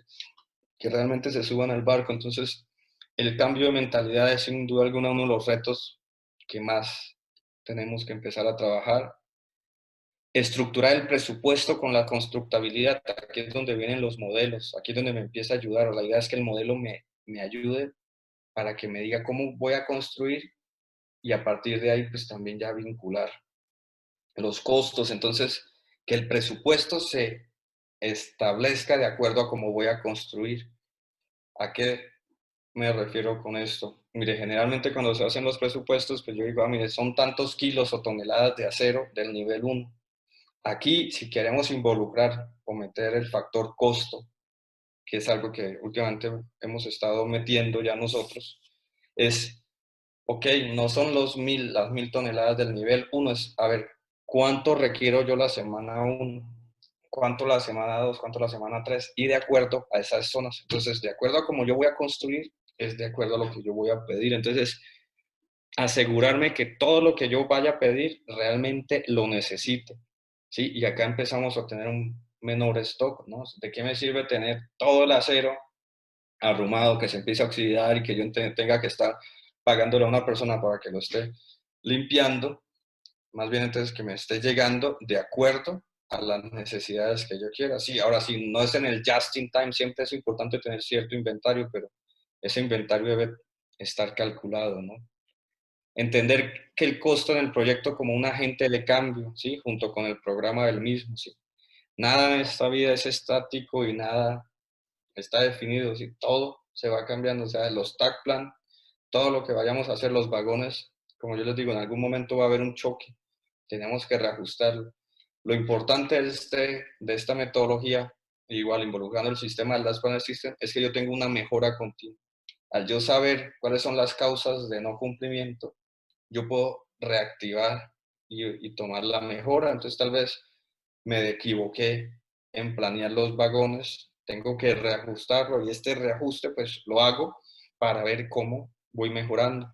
que realmente se suban al barco. Entonces, el cambio de mentalidad es sin duda alguna uno de los retos que más tenemos que empezar a trabajar. Estructurar el presupuesto con la constructabilidad, aquí es donde vienen los modelos, aquí es donde me empieza a ayudar. La idea es que el modelo me ayude para que me diga cómo voy a construir y a partir de ahí pues también ya vincular los costos. Entonces, que el presupuesto se establezca de acuerdo a cómo voy a construir. ¿A qué me refiero con esto? Mire, generalmente cuando se hacen los presupuestos, pues yo digo, mire, son tantos kilos o toneladas de acero del nivel 1. Aquí, si queremos involucrar o meter el factor costo, que es algo que últimamente hemos estado metiendo ya nosotros, es, ok, no son las 1000 toneladas del nivel 1, es, a ver, ¿cuánto requiero yo la semana 1? ¿Cuánto la semana 2? ¿Cuánto la semana 3? Y de acuerdo a esas zonas. Entonces, de acuerdo a cómo yo voy a construir, es de acuerdo a lo que yo voy a pedir. Entonces, asegurarme que todo lo que yo vaya a pedir realmente lo necesite, ¿sí? Y acá empezamos a tener un menor stock, ¿no? ¿De qué me sirve tener todo el acero arrumado, que se empiece a oxidar y que yo tenga que estar pagándole a una persona para que lo esté limpiando? Más bien entonces que me esté llegando de acuerdo a las necesidades que yo quiera. Sí, ahora sí, no es en el just in time, siempre es importante tener cierto inventario, pero ese inventario debe estar calculado, ¿no? Entender que el costo en el proyecto como un agente de cambio, ¿sí? Junto con el programa del mismo, ¿sí? Nada en esta vida es estático y nada está definido, ¿sí? Todo se va cambiando, o sea, los tag plan, todo lo que vayamos a hacer, los vagones, como yo les digo, en algún momento va a haber un choque, tenemos que reajustarlo. Lo importante de esta metodología, igual involucrando el sistema del Last Planner System, es que yo tengo una mejora continua. Al yo saber cuáles son las causas de no cumplimiento, yo puedo reactivar y tomar la mejora. Entonces tal vez me equivoqué en planear los vagones, tengo que reajustarlo y este reajuste pues lo hago para ver cómo voy mejorando.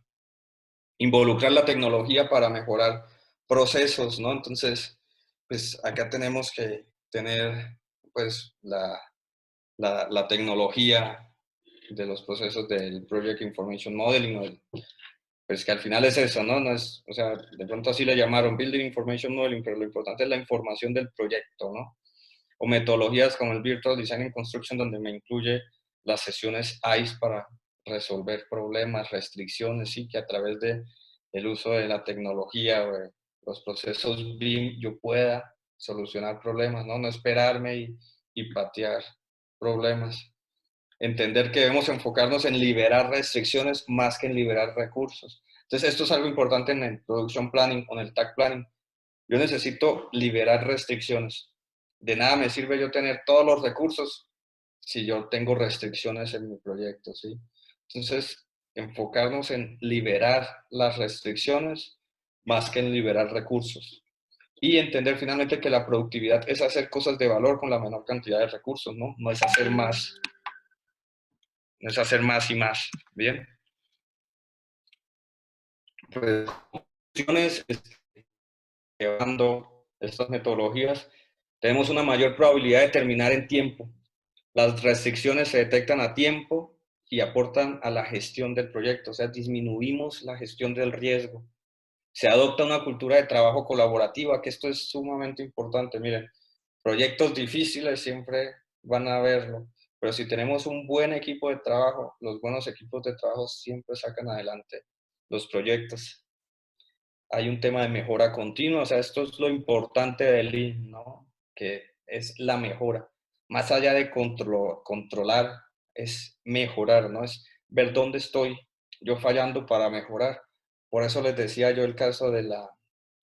Involucrar la tecnología para mejorar procesos, ¿no? Entonces, pues acá tenemos que tener pues la tecnología de los procesos del Project Information Modeling, pues que al final es eso, ¿no? No es, o sea, de pronto así le llamaron Building Information Modeling, pero lo importante es la información del proyecto, ¿no? O metodologías como el Virtual Design and Construction, donde me incluye las sesiones ICE para resolver problemas, restricciones, sí, que a través de el uso de la tecnología o de los procesos BIM yo pueda solucionar problemas, ¿no? No esperarme y patear problemas. Entender que debemos enfocarnos en liberar restricciones más que en liberar recursos. Entonces, esto es algo importante en el Production Planning o en el Tag Planning. Yo necesito liberar restricciones. De nada me sirve yo tener todos los recursos si yo tengo restricciones en mi proyecto, ¿sí? Entonces, enfocarnos en liberar las restricciones más que en liberar recursos. y entender finalmente que la productividad es hacer cosas de valor con la menor cantidad de recursos, ¿no? No es hacer más, no es hacer más y más, ¿bien? Pues, llevando estas metodologías, tenemos una mayor probabilidad de terminar en tiempo. Las restricciones se detectan a tiempo y aportan a la gestión del proyecto, o sea, disminuimos la gestión del riesgo. Se adopta una cultura de trabajo colaborativa, que esto es sumamente importante. Miren, proyectos difíciles siempre van a haberlo, pero si tenemos un buen equipo de trabajo, los buenos equipos de trabajo siempre sacan adelante los proyectos. Hay un tema de mejora continua, o sea, esto es lo importante del Lean, ¿no? Que es la mejora. Más allá de controlar, es mejorar, ¿no? Es ver dónde estoy yo fallando para mejorar. Por eso les decía yo el caso de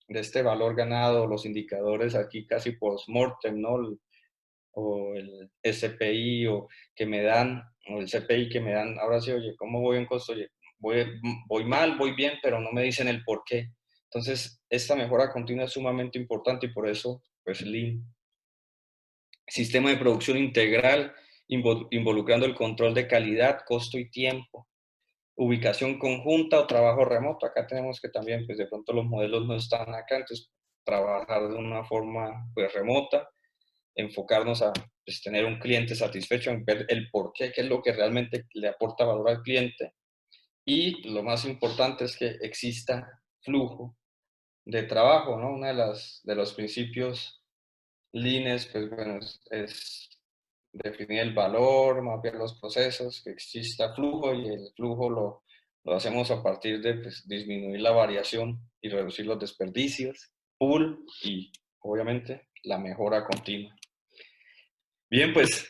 este valor ganado, los indicadores aquí casi post-mortem, ¿no? O el SPI o que me dan, o el CPI que me dan, ahora sí, oye, ¿cómo voy en costo? Oye, voy mal, voy bien, pero no me dicen el por qué. Entonces, esta mejora continua es sumamente importante y por eso, pues, Lean. Sistema de producción integral, involucrando el control de calidad, costo y tiempo. Ubicación conjunta o trabajo remoto. Acá tenemos que también, pues, de pronto los modelos no están acá, entonces, trabajar de una forma, pues, remota, enfocarnos a, pues, tener un cliente satisfecho, en ver el por qué, qué es lo que realmente le aporta valor al cliente. Y lo más importante es que exista flujo de trabajo, ¿no? Uno de los principios Lean pues bueno, es definir el valor, mapear los procesos, que exista flujo y el flujo lo hacemos a partir de, pues, disminuir la variación y reducir los desperdicios, pool y obviamente la mejora continua. Bien, pues,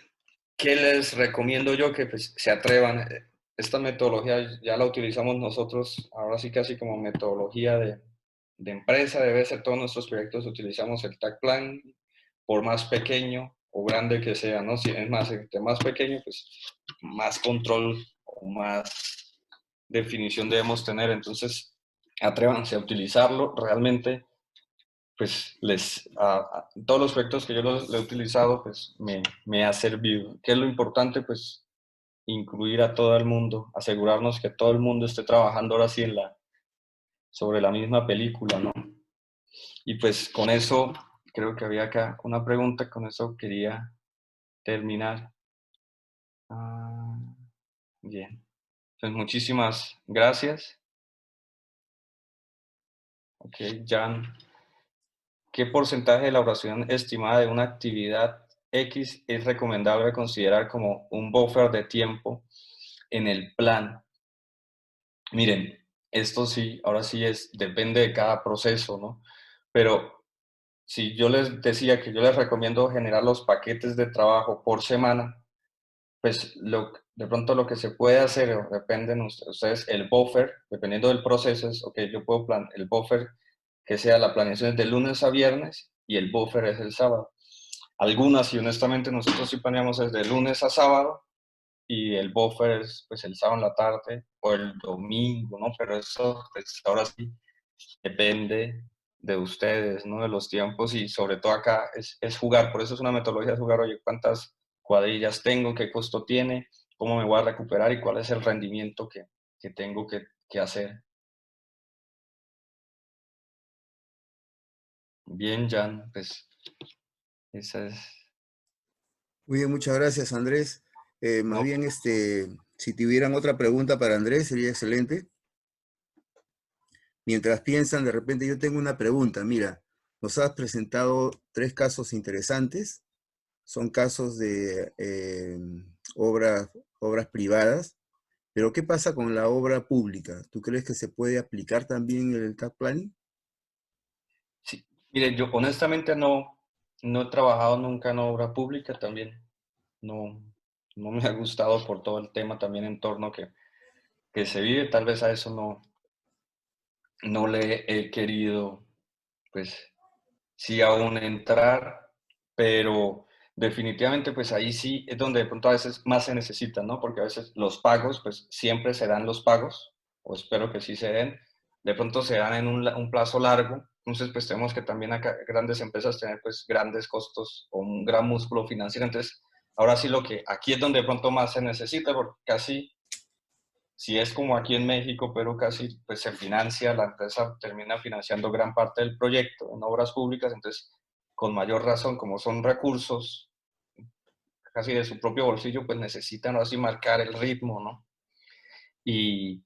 ¿qué les recomiendo yo? Que, pues, se atrevan. Esta metodología ya la utilizamos nosotros, ahora sí casi como metodología de empresa, debe ser todos nuestros proyectos utilizamos el Tag Plan, por más pequeño o grande que sea, ¿no? Si es más, entre más pequeño, pues más control o más definición debemos tener. Entonces, atrévanse a utilizarlo. Realmente, pues, todos los proyectos que yo lo he utilizado, pues, me ha servido. ¿Qué es lo importante? Pues, incluir a todo el mundo, asegurarnos que todo el mundo esté trabajando ahora sí sobre la misma película, ¿no? Y pues con eso, creo que había acá una pregunta, con eso quería terminar. Ah, bien, pues muchísimas gracias. Ok, Jan, ¿qué porcentaje de la duración estimada de una actividad X es recomendable considerar como un buffer de tiempo en el plan? Miren, esto sí, ahora sí depende de cada proceso, ¿no? Pero si yo les decía que yo les recomiendo generar los paquetes de trabajo por semana, pues de pronto lo que se puede hacer, o dependen ustedes, el buffer, dependiendo del proceso, es, ok, yo puedo el buffer que sea la planeación es de lunes a viernes y el buffer es el sábado. Algunas, y honestamente nosotros sí planeamos es de lunes a sábado y el buffer es pues el sábado en la tarde o el domingo, ¿no? Pero eso pues ahora sí depende de ustedes, ¿no? De los tiempos y sobre todo acá es jugar, por eso es una metodología de jugar, oye, ¿cuántas cuadrillas tengo? ¿Qué costo tiene? ¿Cómo me voy a recuperar? ¿Y cuál es el rendimiento que tengo que hacer? Bien, Jan, pues esa es... Muy bien, muchas gracias, Andrés. Más No, bien, si tuvieran otra pregunta para Andrés, sería excelente. Mientras piensan, de repente yo tengo una pregunta. Mira, nos has presentado 3 casos interesantes. Son casos de obras privadas. Pero ¿qué pasa con la obra pública? ¿Tú crees que se puede aplicar también el TAC Planning? sí. Mire, yo honestamente no he trabajado nunca en obra pública también. No, no me ha gustado por todo el tema también en torno que se vive. Tal vez a eso no le he querido, pues, sí aún entrar, pero definitivamente pues ahí sí es donde de pronto a veces más se necesita, ¿no? Porque a veces los pagos, pues siempre se dan los pagos, o espero que sí se den, de pronto se dan en un plazo largo, Entonces, pues tenemos que también acá grandes empresas tener pues grandes costos o un gran músculo financiero. Entonces, ahora sí lo que aquí es donde de pronto más se necesita, porque casi, si es como aquí en México, pero casi pues se financia, la empresa termina financiando gran parte del proyecto en obras públicas, entonces con mayor razón, como son recursos casi de su propio bolsillo, pues necesitan así marcar el ritmo, ¿no? Y,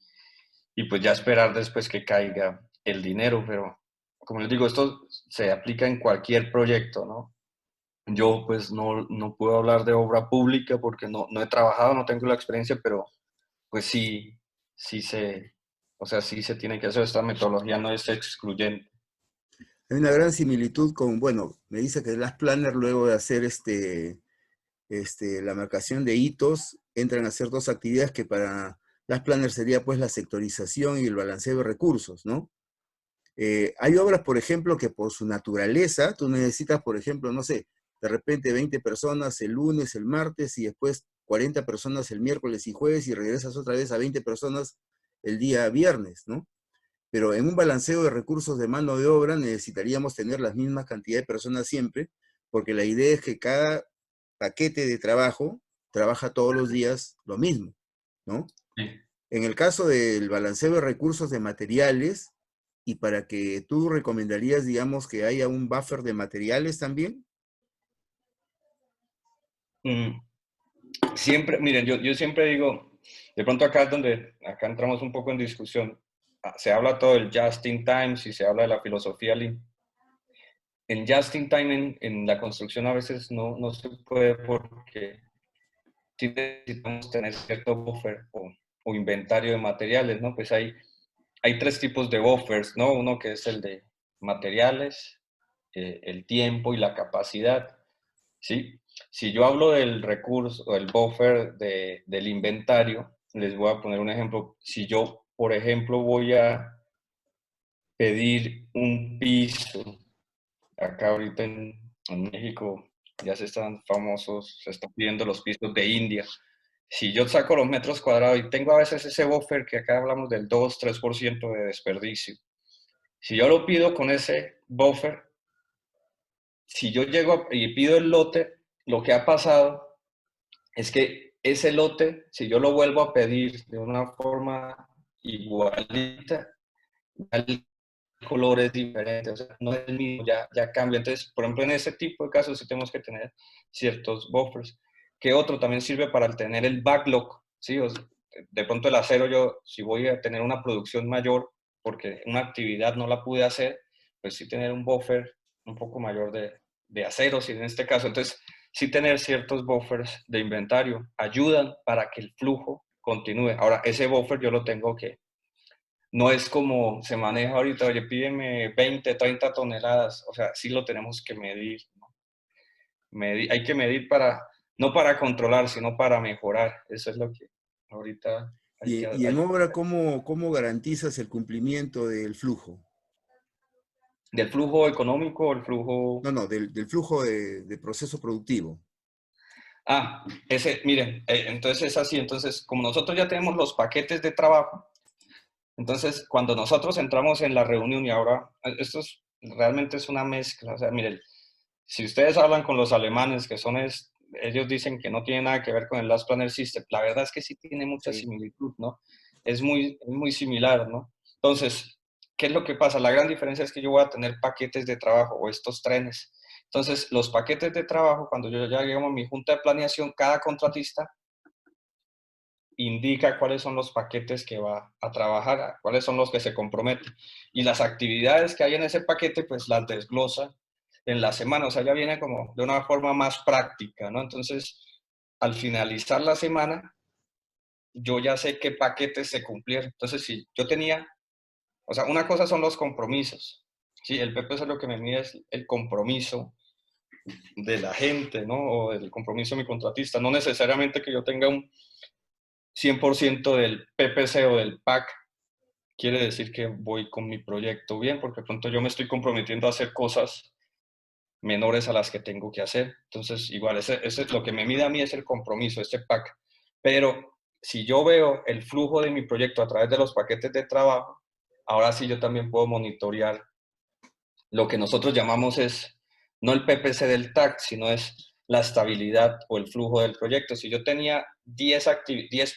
y pues ya esperar después que caiga el dinero, pero como les digo, esto se aplica en cualquier proyecto, ¿no? Yo pues no puedo hablar de obra pública porque no he trabajado, no tengo la experiencia, pero pues sí, o sea, sí se tiene que hacer, esta metodología no es excluyente. Hay una gran similitud con, bueno, me dice que las planners luego de hacer la marcación de hitos, entran a hacer dos actividades que para las planners sería pues la sectorización y el balanceo de recursos, ¿no? Hay obras, por ejemplo, que por su naturaleza, tú necesitas, por ejemplo, no sé, de repente 20 personas el lunes, el martes, y después 40 personas el miércoles y jueves, y regresas otra vez a 20 personas el día viernes, ¿no? Pero en un balanceo de recursos de mano de obra necesitaríamos tener la misma cantidad de personas siempre, porque la idea es que cada paquete de trabajo trabaja todos los días lo mismo, ¿no? Sí. En el caso del balanceo de recursos de materiales, y para que tú recomendarías, digamos, que haya un buffer de materiales también. Mm, siempre, miren, yo siempre digo, de pronto acá es donde, acá entramos un poco en discusión. Se habla todo del just in time, si se habla de la filosofía Lean. En just in time en la construcción a veces no se puede porque sí necesitamos tener cierto buffer o inventario de materiales, ¿no? Pues hay tres tipos de buffers, ¿no? Uno que es el de materiales, el tiempo y la capacidad, ¿sí? Si yo hablo del recurso o el buffer del inventario, les voy a poner un ejemplo. Si yo, por ejemplo, voy a pedir un piso, acá ahorita en México ya se están famosos, se están pidiendo los pisos de India. Si yo saco los metros cuadrados y tengo a veces ese buffer que acá hablamos del 2-3% de desperdicio, si yo lo pido con ese buffer, si yo llego y pido el lote, lo que ha pasado es que ese lote, si yo lo vuelvo a pedir de una forma igualita, el color es diferente, o sea, no es el mismo, ya cambia. Entonces, por ejemplo, en ese tipo de casos sí tenemos que tener ciertos buffers. Que otro también sirve para tener el backlog, ¿sí? O sea, de pronto el acero, yo, si voy a tener una producción mayor, porque una actividad no la pude hacer, pues sí tener un buffer un poco mayor de acero, si en este caso. Entonces, sí tener ciertos buffers de inventario ayudan para que el flujo continúe. Ahora, ese buffer yo lo tengo que no es como se maneja ahorita, oye, pídeme 20, 30 toneladas, o sea, sí lo tenemos que medir, ¿no? Hay que medir para, no para controlar, sino para mejorar, eso es lo que ahorita Y hay en que obra, hacer. ¿cómo garantizas el cumplimiento del flujo? Del flujo económico, el flujo... No, no, del flujo de proceso productivo. Miren, entonces es así, entonces como nosotros ya tenemos los paquetes de trabajo, entonces cuando nosotros entramos en la reunión y ahora, realmente es una mezcla, o sea, miren, si ustedes hablan con los alemanes, ellos dicen que no tiene nada que ver con el Last Planner System, la verdad es que sí tiene mucha Sí. similitud, ¿no? Es muy similar, ¿no? Entonces, ¿qué es lo que pasa? La gran diferencia es que yo voy a tener paquetes de trabajo o estos trenes. Entonces, los paquetes de trabajo, cuando yo ya llego a mi junta de planeación, cada contratista indica cuáles son los paquetes que va a trabajar, cuáles son los que se compromete. Y las actividades que hay en ese paquete, pues las desglosa en la semana, o sea, ya viene como de una forma más práctica, ¿no? Entonces, al finalizar la semana, yo ya sé qué paquetes se cumplieron. Entonces, si yo tenía, o sea, una cosa son los compromisos, ¿sí? El PPS lo que me mide es el compromiso de la gente, ¿no? O el compromiso de mi contratista, no necesariamente que yo tenga un 100% del PPC o del PAC quiere decir que voy con mi proyecto bien, porque de pronto yo me estoy comprometiendo a hacer cosas menores a las que tengo que hacer. Entonces, igual, ese es lo que me mide a mí es el compromiso, este pack. Pero si yo veo el flujo de mi proyecto a través de los paquetes de trabajo, ahora sí yo también puedo monitorear lo que nosotros llamamos es no el PPC del TAC, sino es la estabilidad o el flujo del proyecto. Si yo tenía 10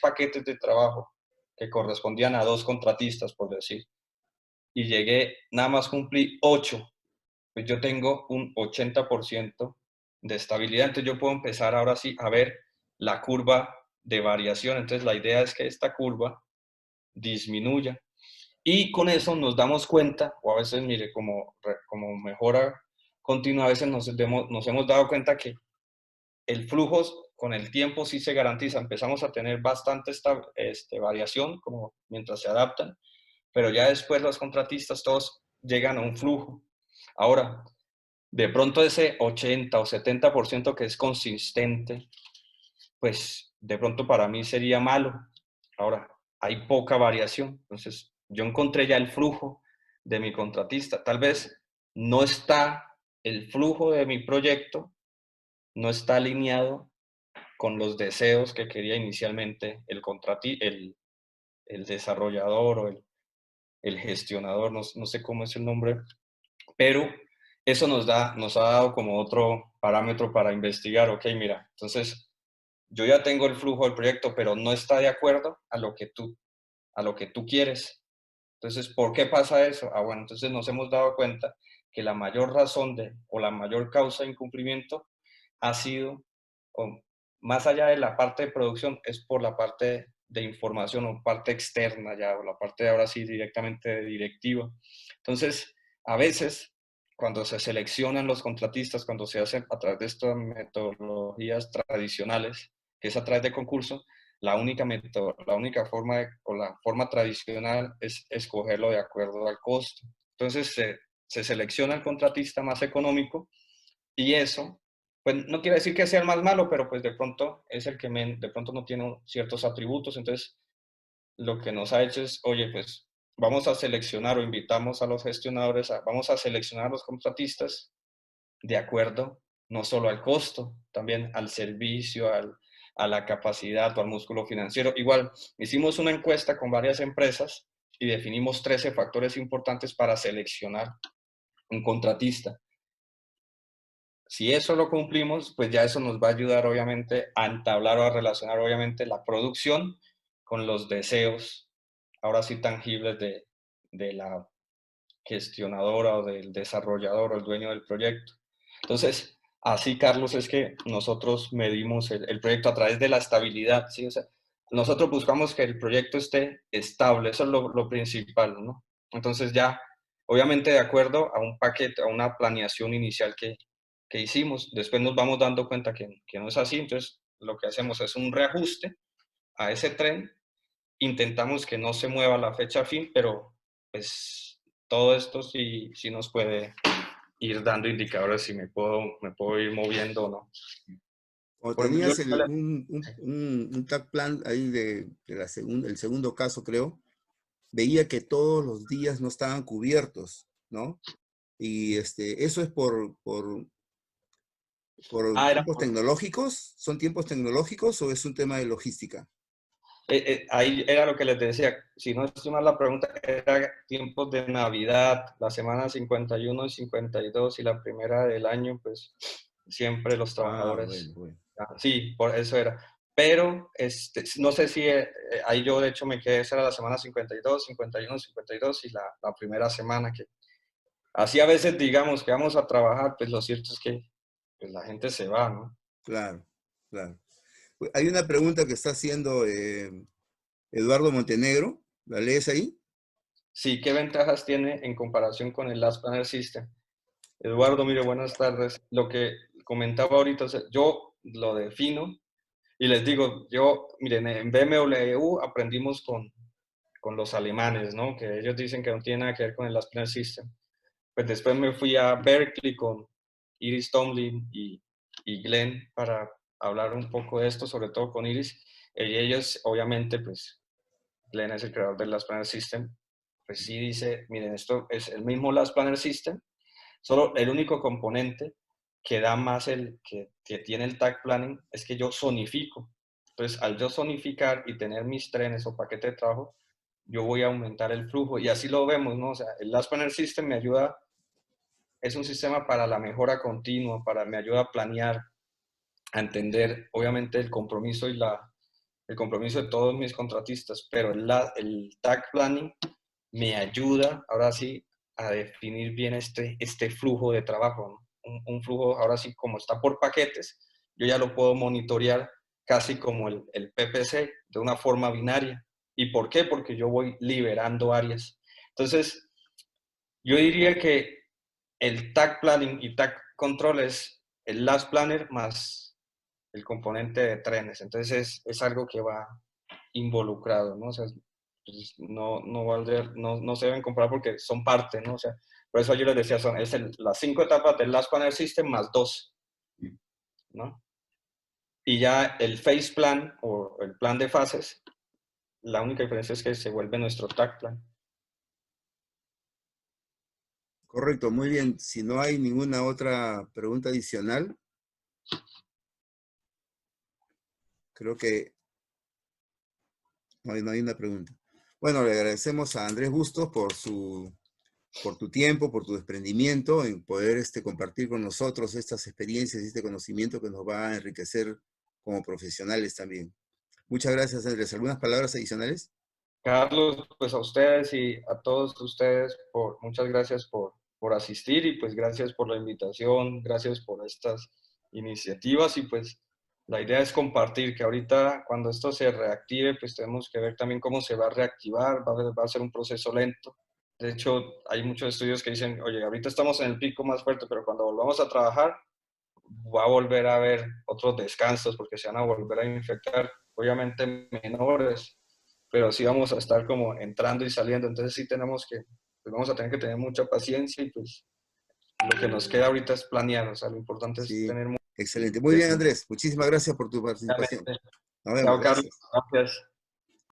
paquetes de trabajo que correspondían a 2 contratistas, por decir, y llegué, nada más cumplí 8, pues yo tengo un 80% de estabilidad. Entonces yo puedo empezar ahora sí a ver la curva de variación. Entonces la idea es que esta curva disminuya. Y con eso nos damos cuenta, o a veces, mire, como mejora continua, a veces nos hemos dado cuenta que el flujo con el tiempo sí se garantiza. Empezamos a tener bastante variación como mientras se adaptan, pero ya después los contratistas todos llegan a un flujo. Ahora, de pronto ese 80 o 70% que es consistente, pues de pronto para mí sería malo. Ahora, hay poca variación, entonces yo encontré ya el flujo de mi contratista. Tal vez no está el flujo de mi proyecto, no está alineado con los deseos que quería inicialmente el desarrollador o el gestionador, no sé cómo es el nombre, pero eso nos ha dado como otro parámetro para investigar. Ok, mira, entonces yo ya tengo el flujo del proyecto, pero no está de acuerdo a lo que tú quieres. Entonces, ¿por qué pasa eso? Ah, bueno, entonces nos hemos dado cuenta que la mayor razón o la mayor causa de incumplimiento ha sido, o más allá de la parte de producción, es por la parte de información o parte externa ya, o la parte de ahora sí directamente directiva. Entonces, a veces, cuando se seleccionan los contratistas, cuando se hacen a través de estas metodologías tradicionales, que es a través de concurso, la única forma o la forma tradicional es escogerlo de acuerdo al costo. Entonces se selecciona el contratista más económico y eso, pues no quiere decir que sea el más malo, pero pues de pronto es el que de pronto no tiene ciertos atributos. Entonces lo que nos ha hecho es, oye, pues vamos a seleccionar o invitamos a los gestionadores, vamos a seleccionar a los contratistas de acuerdo no solo al costo, también al servicio, a la capacidad o al músculo financiero. Igual, hicimos una encuesta con varias empresas y definimos 13 factores importantes para seleccionar un contratista. Si eso lo cumplimos, pues ya eso nos va a ayudar obviamente a entablar o a relacionar obviamente la producción con los deseos, ahora sí tangibles de la gestionadora o del desarrollador o el dueño del proyecto. Entonces, así, Carlos, es que nosotros medimos el proyecto a través de la estabilidad, ¿sí? O sea, nosotros buscamos que el proyecto esté estable, eso es lo principal, ¿no? Entonces ya, obviamente de acuerdo a un paquete, a una planeación inicial que hicimos, después nos vamos dando cuenta que no es así, entonces lo que hacemos es un reajuste a ese tren, intentamos que no se mueva la fecha fin, pero pues todo esto sí nos puede ir dando indicadores si me puedo ir moviendo o no. Cuando Por ejemplo, tenías un TAC plan ahí el segundo caso, creo, veía que todos los días no estaban cubiertos, ¿no? Y eso es por era, tiempos tecnológicos. ¿Son tiempos tecnológicos o es un tema de logística? ahí era lo que les decía, si no estoy mal la pregunta, era tiempos de Navidad, la semana 51 y 52 y la primera del año, pues siempre los Ah, bueno, trabajadores, bueno. sí, por eso era. Pero no sé si ahí yo de hecho me quedé, esa era la semana 52, 51, 52 y la primera semana que así a veces digamos que vamos a trabajar, pues lo cierto es que pues, la gente se va, ¿no? Claro, claro. Hay una pregunta que está haciendo Eduardo Montenegro. ¿La lees ahí? Sí, ¿qué ventajas tiene en comparación con el Last Planner System? Eduardo, mire, buenas tardes. Lo que comentaba ahorita, o sea, yo lo defino y les digo, miren, en BMW aprendimos con los alemanes, ¿no? Que ellos dicen que no tiene nada que ver con el Last Planner System. Pues después me fui a Berkeley con Iris Tomlin y Glenn para hablar un poco de esto, sobre todo con Iris. Y ellos, obviamente, pues, Glenn es el creador del Last Planner System, pues sí dice, miren, esto es el mismo Last Planner System, solo el único componente que da más que tiene el tag planning es que yo zonifico. Entonces, al yo zonificar y tener mis trenes o paquete de trabajo, yo voy a aumentar el flujo y así lo vemos, ¿no? O sea, el Last Planner System me ayuda es un sistema para la mejora continua, me ayuda a planear, a entender, obviamente, el compromiso el compromiso de todos mis contratistas, pero el tag planning me ayuda, ahora sí, a definir bien este flujo de trabajo, ¿no? Un flujo, ahora sí, como está por paquetes, yo ya lo puedo monitorear casi como el PPC, de una forma binaria. ¿Y por qué? Porque yo voy liberando áreas. Entonces, yo diría que el tag planning y tag control es el last planner más el componente de trenes. Entonces, es algo que va involucrado, ¿no? O sea, pues, no se deben comprar porque son parte, ¿no? O sea, por eso yo les decía, las 5 etapas del Last Planner System más 2, ¿no? Y ya el phase plan o el plan de fases, la única diferencia es que se vuelve nuestro tag plan. Correcto, muy bien. Si no hay ninguna otra pregunta adicional, creo que no hay una pregunta. Bueno, le agradecemos a Andrés Bustos por tu tiempo, por tu desprendimiento en poder compartir con nosotros estas experiencias y este conocimiento que nos va a enriquecer como profesionales también. Muchas gracias, Andrés. ¿Algunas palabras adicionales? Carlos, pues a ustedes y a todos ustedes, muchas gracias por asistir y pues gracias por la invitación, gracias por estas iniciativas y pues la idea es compartir que ahorita cuando esto se reactive, pues tenemos que ver también cómo se va a reactivar, va a ser un proceso lento. De hecho, hay muchos estudios que dicen, oye, ahorita estamos en el pico más fuerte, pero cuando volvamos a trabajar, va a volver a haber otros descansos porque se van a volver a infectar, obviamente menores, pero sí vamos a estar como entrando y saliendo, entonces sí pues vamos a tener que tener mucha paciencia y pues lo que nos queda ahorita es planear, o sea, lo importante es Sí, tener excelente. Muy bien, Andrés. Muchísimas gracias por tu participación. Nos vemos. Chao, Carlos. Gracias. Gracias.